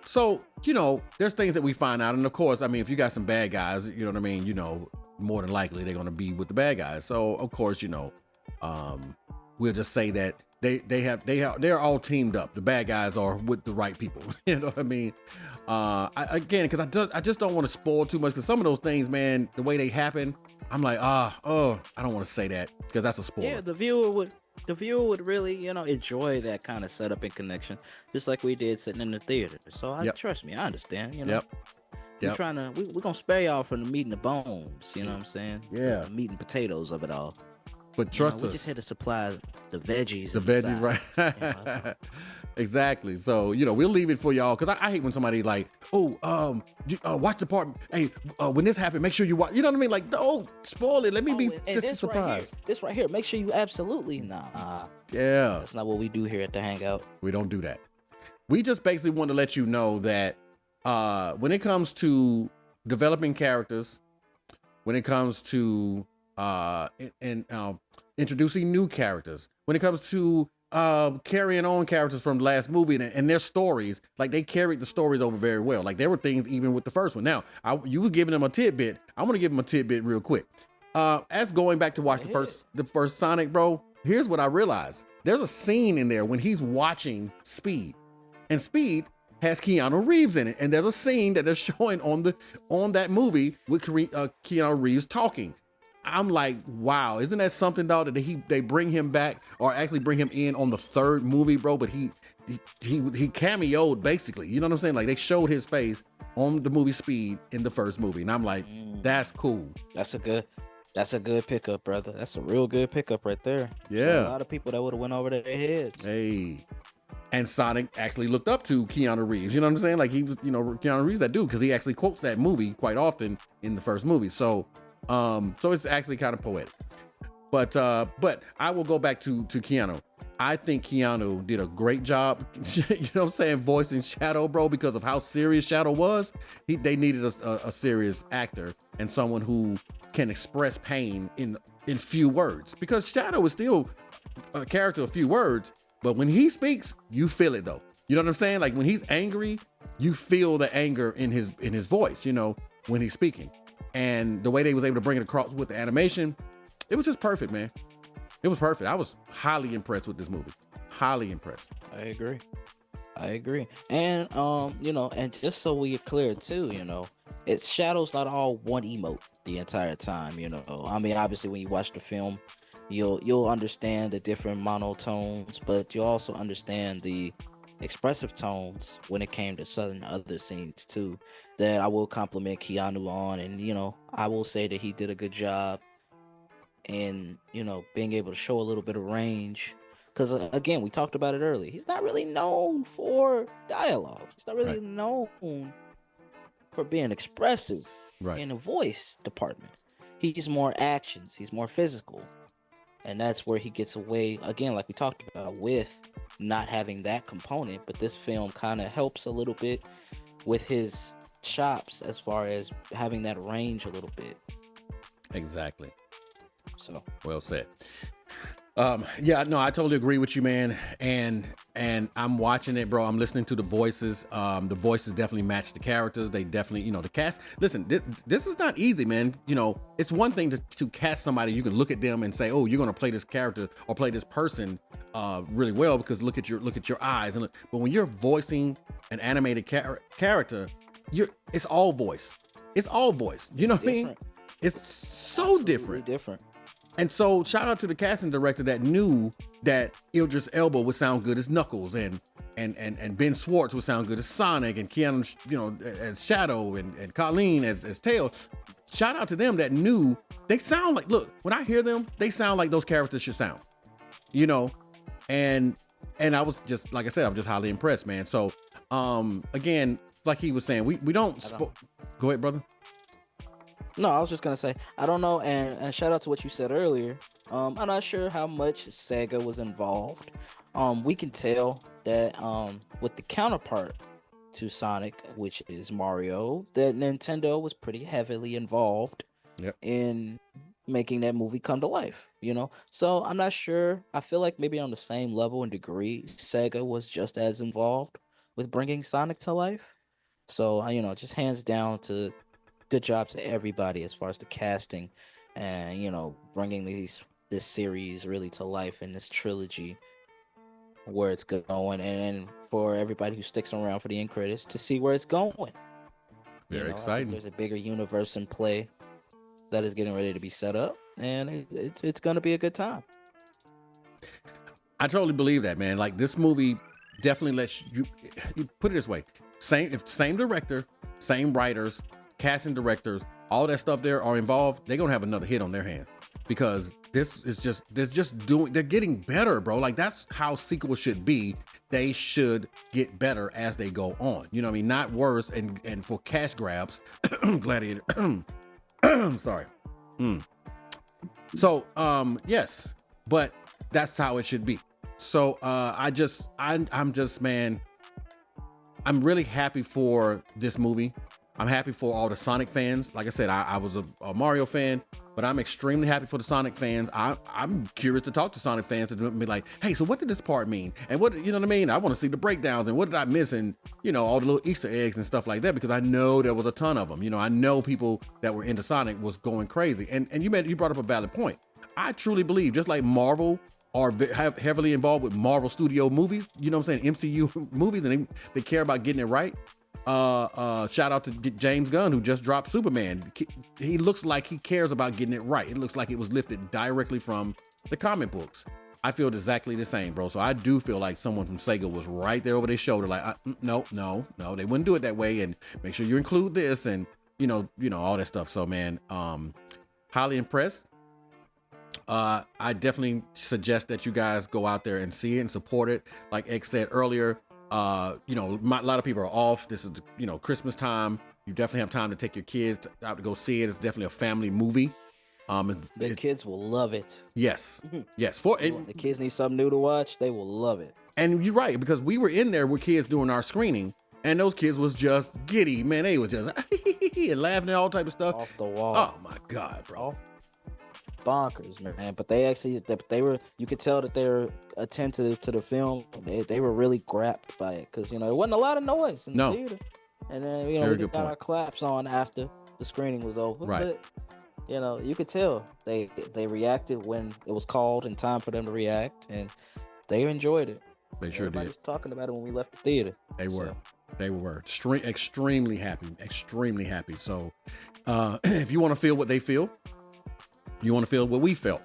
So, you know, there's things that we find out. And of course, I mean, if you got some bad guys, you know what I mean? You know, more than likely they're going to be with the bad guys. So of course, you know, we'll just say that they're all teamed up. The bad guys are with the right people. You know what I mean? Because I just don't want to spoil too much, because some of those things, man, the way they happen, I'm like, I don't want to say that because that's a spoiler. Yeah, the viewer would really, you know, enjoy that kind of setup and connection, just like we did sitting in the theater. So trust me, I understand. You know, we're gonna spare y'all from the meat and the bones. You know what I'm saying? Yeah, the meat and potatoes of it all. But trust us, we just had to supply the veggies. The veggies, right? Exactly. So, you know, we'll leave it for y'all, because I hate when somebody like, watch the part. Hey, when this happened, make sure you watch. You know what I mean? Like, don't spoil it. Let me be just a surprise. This right here, make sure you absolutely nah. Yeah, that's not what we do here at the Hangout. We don't do that. We just basically want to let you know that when it comes to developing characters, when it comes to introducing new characters, when it comes to carrying on characters from the last movie and their stories, like they carried the stories over very well. Like there were things even with the first one. Now, you were giving them a tidbit. I want to give them a tidbit real quick. As going back to watch the first Sonic, bro, here's what I realized. There's a scene in there when he's watching Speed, and Speed has Keanu Reeves in it, and there's a scene that they're showing on that movie with Keanu Reeves talking. I'm like, wow, isn't that something, dog, that they bring him back, or actually bring him in on the third movie, bro? But he cameoed basically. You know what I'm saying? Like they showed his face on the movie Speed in the first movie, and I'm like, that's cool. That's a good pickup, brother. That's a real good pickup right there. Yeah, so a lot of people that would have went over their heads. Hey, and Sonic actually looked up to Keanu Reeves. You know what I'm saying? Like he was, you know, Keanu Reeves that dude, because he actually quotes that movie quite often in the first movie. So it's actually kind of poetic. But I will go back to Keanu. I think Keanu did a great job, you know what I'm saying, voicing Shadow, bro, because of how serious Shadow was. They needed a serious actor and someone who can express pain in few words, because Shadow is still a character of few words, but when he speaks, you feel it though. You know what I'm saying? Like when he's angry, you feel the anger in his voice, you know, when he's speaking. And the way they was able to bring it across with the animation, it was just perfect, man. It was perfect. I was highly impressed with this movie. Highly impressed. I agree. And you know, and just so we are clear too, you know, it's Shadow's not all one emote the entire time, you know. I mean, obviously when you watch the film, you'll understand the different monotones, but you also understand the expressive tones when it came to certain other scenes too, that I will compliment Keanu on. And you know, I will say that he did a good job in, you know, being able to show a little bit of range, because again, we talked about it earlier, he's not really known for dialogue, he's not really Right. known for being expressive Right. in the voice department. He's more actions, he's more physical, and that's where he gets away, again, like we talked about, with not having that component. But this film kind of helps a little bit with his chops as far as having that range a little bit. Exactly. So Well said. Yeah, no, I totally agree with you, man. And I'm watching it, bro. I'm listening to the voices. The voices definitely match the characters. They definitely, you know, the cast. Listen, this is not easy, man. You know, it's one thing to cast somebody. You can look at them and say, oh, you're gonna play this character or play this person really well, because look at your eyes. And but when you're voicing an animated character, it's all voice. It's all voice. You know what I mean? It's so absolutely different. And so shout out to the casting director that knew that Idris Elba would sound good as Knuckles, and Ben Schwartz would sound good as Sonic, and Keanu, you know, as Shadow, and Colleen as Tails. Shout out to them that knew they sound like, look, when I hear them, they sound like those characters should sound, you know, and I was just, like I said, I'm just highly impressed, man. So again, like he was saying, we don't go ahead, brother. No, I was just gonna say, I don't know, and shout out to what you said earlier. I'm not sure how much Sega was involved. We can tell that with the counterpart to Sonic, which is Mario, that Nintendo was pretty heavily involved in making that movie come to life, you know? So I'm not sure. I feel like maybe on the same level and degree, Sega was just as involved with bringing Sonic to life. So, you know, just hands down to good job to everybody as far as the casting and, you know, bringing this series really to life in this trilogy, where it's going, and for everybody who sticks around for the end credits to see where it's going. Very I think exciting. there's a bigger universe in play that is getting ready to be set up, and it's going to be a good time. I totally believe that, man. Like, this movie definitely lets you put it this way: same director, same writers, casting directors, all that stuff there are involved. They're gonna have another hit on their hands, because this is they're getting better, bro. Like, that's how sequels should be. They should get better as they go on. You know what I mean? Not worse and for cash grabs. Gladiator. Sorry. So yes, but that's how it should be. So I'm just, man, I'm really happy for this movie. I'm happy for all the Sonic fans. Like I said, I was a Mario fan, but I'm extremely happy for the Sonic fans. I'm curious to talk to Sonic fans and be like, hey, so what did this part mean? And what, you know what I mean? I want to see the breakdowns and what did I miss, and, you know, all the little Easter eggs and stuff like that, because I know there was a ton of them. You know, I know people that were into Sonic was going crazy. And you brought up a valid point. I truly believe, just like Marvel are heavily involved with Marvel Studio movies, you know what I'm saying, MCU movies, and they care about getting it right. Shout out to James Gunn, who just dropped Superman. He looks like he cares about getting it right. It looks like it was lifted directly from the comic books. I feel exactly the same, bro. So I do feel like someone from Sega was right there over their shoulder, like, no, they wouldn't do it that way, and make sure you include this, and you know all that stuff. So, man, highly impressed. I definitely suggest that you guys go out there and see it and support it. Like X said earlier, you know, a lot of people are off. This is, you know, Christmas time. You definitely have time to take your kids out to go see it. It's definitely a family movie. The kids will love it. Yes, yes. The kids need something new to watch. They will love it. And you're right, because we were in there with kids doing our screening, and those kids was just giddy, man. They was just and laughing at all type of stuff. Off the wall. Oh my God, bro. Bonkers, man. But they were, you could tell that they were attentive to the film. They were really grabbed by it, because, there wasn't a lot of noise in the theater. And then, we got our claps on after the screening was over. Right. But, you could tell they reacted when it was called and time for them to react, and they enjoyed it. They sure Everybody did. was talking about it when we left the theater. They were. They were extremely happy. So, if you want to feel what they feel, you want to feel what we felt,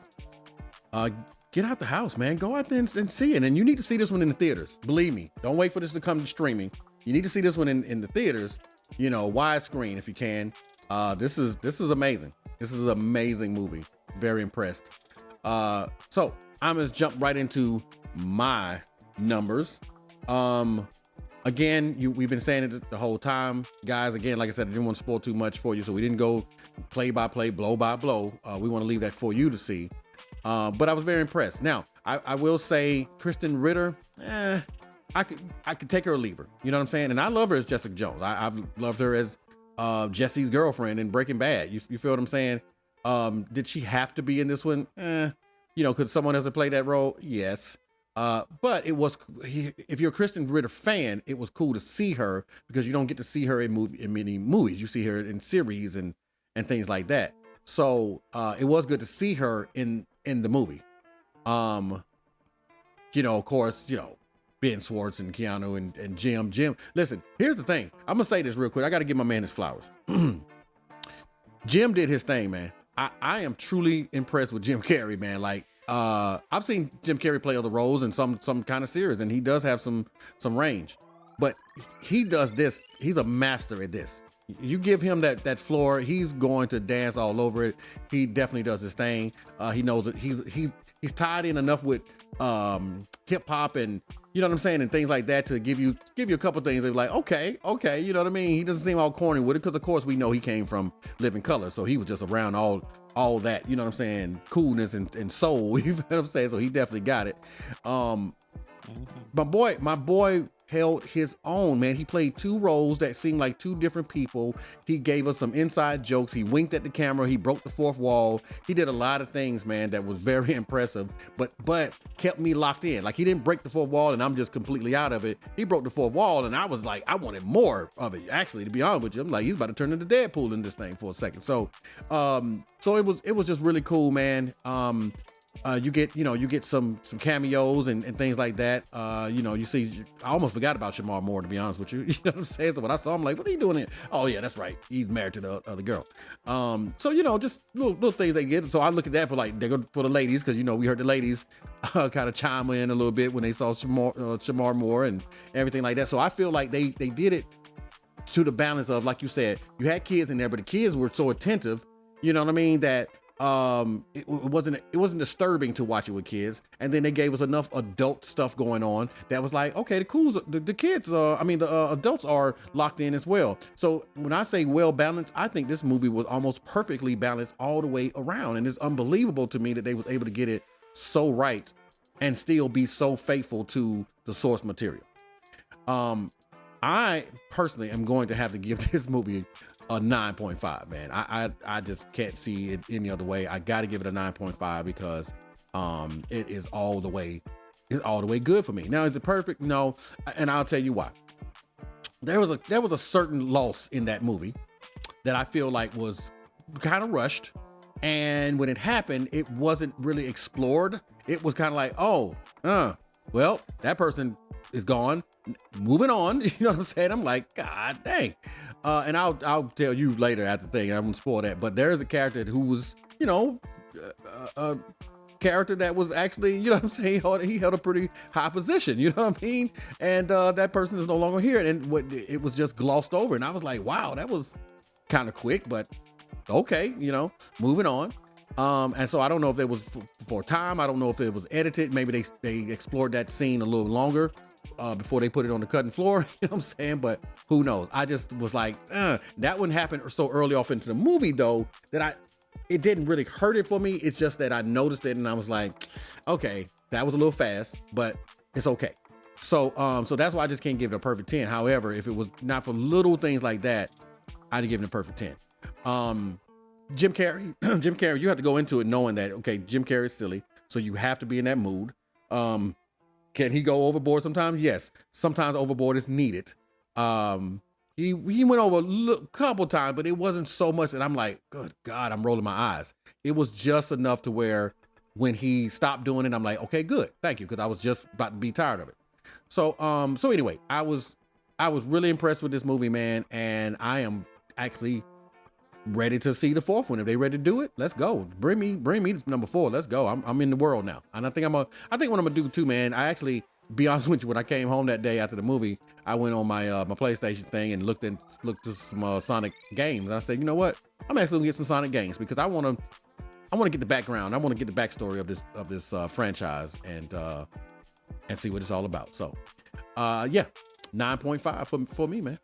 get out the house, man. Go out there and see it. And you need to see this one in the theaters. Believe me. Don't wait for this to come to streaming. You need to see this one in the theaters, widescreen if you can. This is amazing. This is an amazing movie. Very impressed. So I'm going to jump right into my numbers. Again, we've been saying it the whole time, guys. Again, like I said, I didn't want to spoil too much for you, so we didn't go play by play, blow by blow. We want to leave that for you to see. But I was very impressed. Now, I will say, Kristen Ritter, I could take her or leave her. You know what I'm saying? And I love her as Jessica Jones. I've loved her as Jesse's girlfriend in Breaking Bad. You feel what I'm saying? Did she have to be in this one? Could someone else have played that role? Yes. But it was, if you're a Kristen Ritter fan, it was cool to see her, because you don't get to see her in many movies. You see her in series and things like that. So it was good to see her in the movie. Of course, Ben Schwartz and Keanu and Jim. Listen, here's the thing. I'm gonna say this real quick. I got to give my man his flowers. Jim did his thing, man. I am truly impressed with Jim Carrey, man. Like, I've seen Jim Carrey play other roles in some kind of series, and he does have some range, but he does this. He's a master at this. You give him that floor, he's going to dance all over it. He definitely does his thing. He knows it. He's tied in enough with hip hop and, you know what I'm saying, and things like that to give you a couple things that are like, okay, you know what I mean? He doesn't seem all corny with it, because of course we know he came from Living Color, so he was just around all that, you know what I'm saying, coolness and soul, you know what I'm saying? So he definitely got it. My boy held his own, man. He played two roles that seemed like two different people. He gave us some inside jokes. He winked at the camera. He broke the fourth wall. He did a lot of things, man, that was very impressive, but kept me locked in. Like, he didn't break the fourth wall and I'm just completely out of it. He broke the fourth wall and I was like, I wanted more of it. Actually, to be honest with you, I'm like, he's about to turn into Deadpool in this thing for a second. So it was just really cool, man. You get some cameos and things like that. You see, I almost forgot about Shamar Moore, to be honest with you. You know what I'm saying? So when I saw him, like, what are you doing here? Oh yeah, that's right. He's married to the other girl. So just little things they get. So I look at that for the ladies, because we heard the ladies kind of chime in a little bit when they saw Shamar Moore and everything like that. So I feel like they did it to the balance of, like you said, you had kids in there, but the kids were so attentive. You know what I mean? That it wasn't disturbing to watch it with kids, and then they gave us enough adult stuff going on that was like, okay, the kids, the adults are locked in as well. So when I say well balanced, I think this movie was almost perfectly balanced all the way around, and it's unbelievable to me that they was able to get it so right and still be so faithful to the source material. I personally am going to have to give this movie a 9.5, man. I just can't see it any other way. I got to give it a 9.5 because it is all the way good for me. Now, is it perfect? No, and I'll tell you why. There was a certain loss in that movie that I feel like was kind of rushed, and when it happened, it wasn't really explored. It was kind of like, well, that person is gone, moving on. You know what I'm saying? I'm like, God dang. And I'll tell you later at the thing. I won't spoil that. But there is a character who was, a character that was actually, you know what I'm saying? He held a pretty high position. You know what I mean? And that person is no longer here. And it was just glossed over. And I was like, wow, that was kind of quick, but okay, moving on. And so I don't know if it was for time. I don't know if it was edited. Maybe they explored that scene a little longer before they put it on the cutting floor. You know what I'm saying? But who knows? I just was like, that wouldn't happen so early off into the movie, though, that it didn't really hurt it for me. It's just that I noticed it and I was like, okay, that was a little fast, but it's okay. So that's why I just can't give it a perfect 10. However, if it was not for little things like that, I'd give it a perfect 10. Jim Carrey, you have to go into it knowing that, okay, Jim Carrey is silly, so you have to be in that mood. Can he go overboard sometimes? Yes. Sometimes overboard is needed. He went over a couple times, but it wasn't so much that I'm like, good God, I'm rolling my eyes. It was just enough to where when he stopped doing it, I'm like, okay, good, thank you, because I was just about to be tired of it. So anyway, I was really impressed with this movie, man, and I am actually ready to see the fourth one. If they ready to do it, let's go. Bring me number 4. Let's go. I'm in the world now, and I think what I'm gonna do too, man. I actually, be honest with you, when I came home that day after the movie, I went on my my PlayStation thing and looked at some Sonic games. And I said, you know what? I'm actually gonna get some Sonic games because I want to get the background. I want to get the backstory of this franchise and see what it's all about. So, yeah, 9.5 for me, man.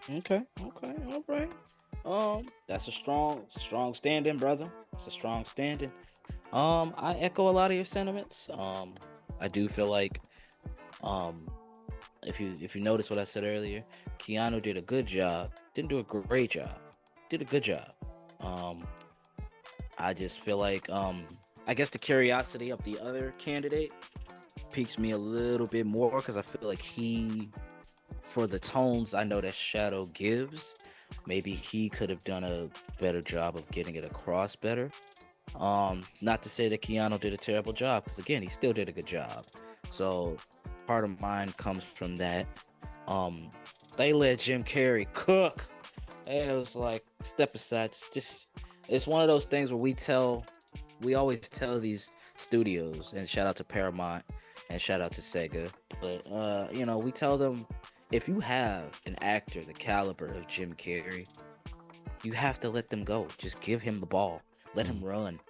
Okay, all right. That's a strong standing, brother. It's a strong standing. I echo a lot of your sentiments. I do feel like, if you notice what I said earlier, Keanu did a good job. Didn't do a great job. Did a good job. I just feel like, I guess the curiosity of the other candidate piques me a little bit more because I feel like for the tones I know that Shadow gives, maybe he could have done a better job of getting it across better. Not to say that Keanu did a terrible job, because again, he still did a good job. So part of mine comes from that. They let Jim Carrey cook. And it was like, step aside. It's one of those things where we always tell these studios, and shout out to Paramount and shout out to Sega, but we tell them, if you have an actor the caliber of Jim Carrey, you have to let them go. Just give him the ball. Let him run.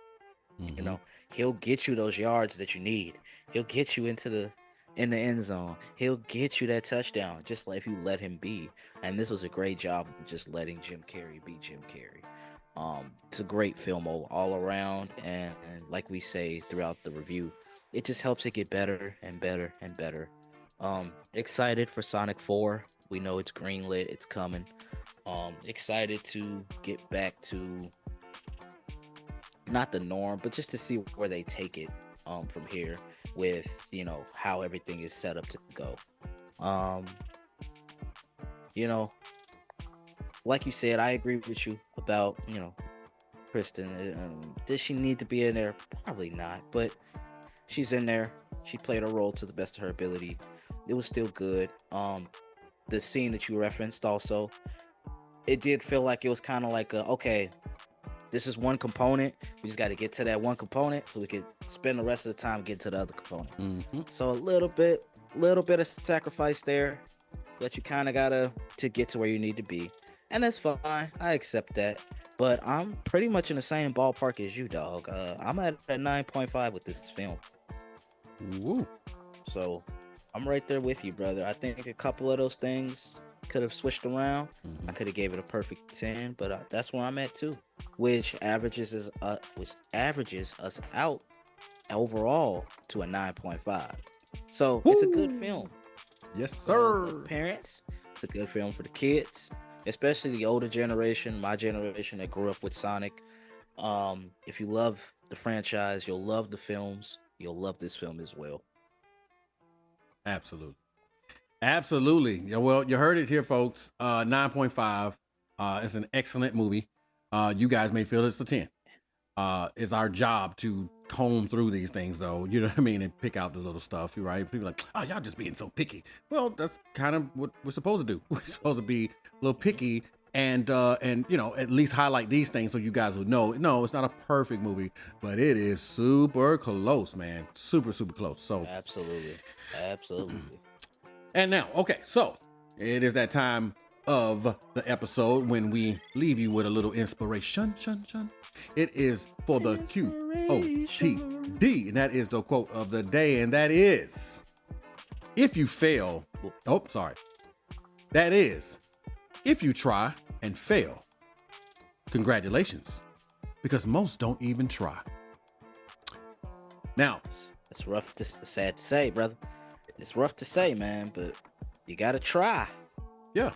Mm-hmm. He'll get you those yards that you need. He'll get you in the end zone. He'll get you that touchdown, just like if you let him be. And this was a great job of just letting Jim Carrey be Jim Carrey. It's a great film all around, and like we say throughout the review, it just helps it get better and better and better. Excited for Sonic 4. We know it's greenlit, it's coming. Excited to get back to not the norm, but just to see where they take it from here with, how everything is set up to go. Like you said, I agree with you about, Kristen. Does she need to be in there? Probably not, but she's in there. She played her role to the best of her ability. It was still good. The scene that you referenced also, it did feel like it was kind of like okay, this is one component. We just got to get to that one component so we can spend the rest of the time getting to the other component. Mm-hmm. So a little bit of sacrifice there that you kind of gotta to get to where you need to be, and that's fine. I accept that. But I'm pretty much in the same ballpark as you, dog. I'm at 9.5 with this film. Woo. So I'm right there with you, brother. I think a couple of those things could have switched around. I could have gave it a perfect 10, but that's where I'm at too, which averages us out overall to a 9.5. So It's a good film. Yes, sir. For parents, it's a good film for the kids, especially the older generation, my generation that grew up with Sonic. If you love the franchise, you'll love the films. You'll love this film as well. Absolutely. Yeah, well, you heard it here, folks. 9.5. It's an excellent movie. You guys may feel it's a 10. It's our job to comb through these things, though. You know what I mean? And pick out the little stuff, right? People are like, oh, y'all just being so picky. Well, that's kind of what we're supposed to do. We're supposed to be a little picky and at least highlight these things so you guys would know. No, it's not a perfect movie, but it is super close, man. Super close. So Absolutely. And now, okay, so it is that time of the episode when we leave you with a little inspiration. It is for the QOTD, and that is the quote of the day, and that is, if you fail, that is, if you try and fail, congratulations, because most don't even try. Now, It's rough. Sad to say, brother. It's rough to say, man, but you gotta try. yeah,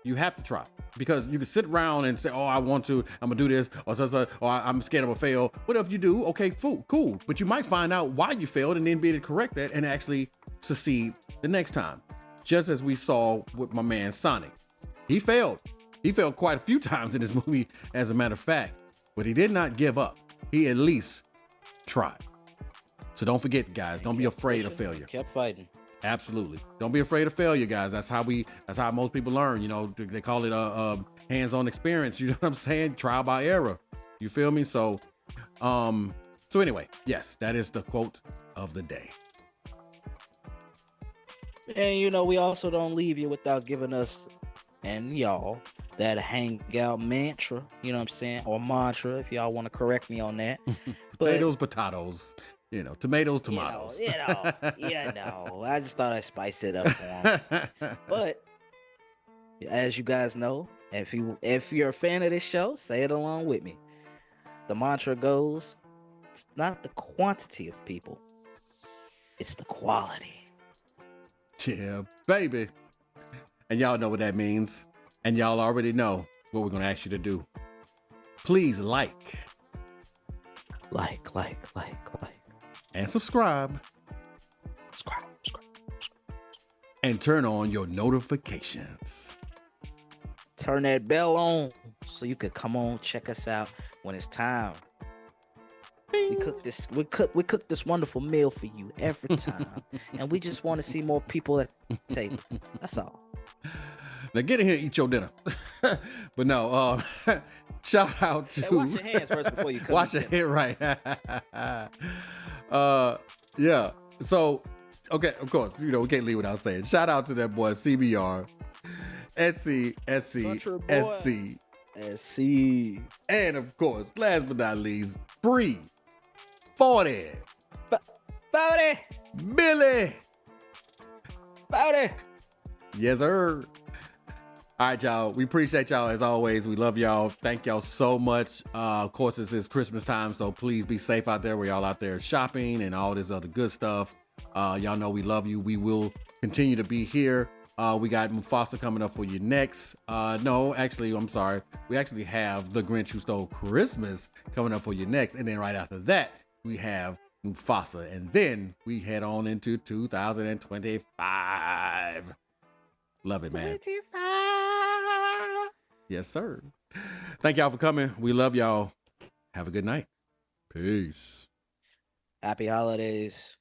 you have to try, because you can sit around and say, "Oh, I want to. I'm gonna do this," or "I'm scared I'm gonna fail." What if you do? Okay, cool. But you might find out why you failed and then be able to correct that and actually succeed the next time. Just as we saw with my man Sonic, he failed. He failed quite a few times in this movie, as a matter of fact, but he did not give up. He at least tried. So don't forget, guys. Don't be afraid of failure. Kept fighting. Absolutely. Don't be afraid of failure, guys. That's how most people learn. You know, they call it hands-on experience. You know what I'm saying? Trial by error. You feel me? So anyway, yes, that is the quote of the day. And you know, we also don't leave you without giving us and y'all that hangout mantra, you know what I'm saying? Or mantra, if y'all want to correct me on that. Potatoes. You know, tomatoes, tomatoes. You know. I just thought I'd spice it up for them. But as you guys know, if you're a fan of this show, say it along with me. The mantra goes, it's not the quantity of people, it's the quality. Yeah, baby. And y'all know what that means. And y'all already know what we're going to ask you to do. Please like. And subscribe. Subscribe. And turn on your notifications. Turn that bell on so you could come on, check us out when it's time. We cook this wonderful meal for you every time. And we just want to see more people at the table. That's all. Now get in here and eat your dinner. But no, shout out to... Hey, wash your hands first before you cook. Wash your hands, right. Yeah. So, okay, of course, you know, we can't leave without saying, shout out to that boy, CBR, Etsy, SC. And of course, last but not least, Bree, 40. 40. Billy. 40. Yes, sir. All right, y'all. We appreciate y'all as always. We love y'all. Thank y'all so much. Of course, this is Christmas time, so please be safe out there. We're all out there shopping and all this other good stuff. Y'all know we love you. We will continue to be here. We got Mufasa coming up for you next. No, actually, I'm sorry. We actually have The Grinch Who Stole Christmas coming up for you next. And then right after that, we have Mufasa. And then we head on into 2025. Love it, man. 25. Yes, sir. Thank y'all for coming. We love y'all. Have a good night. Peace. Happy holidays.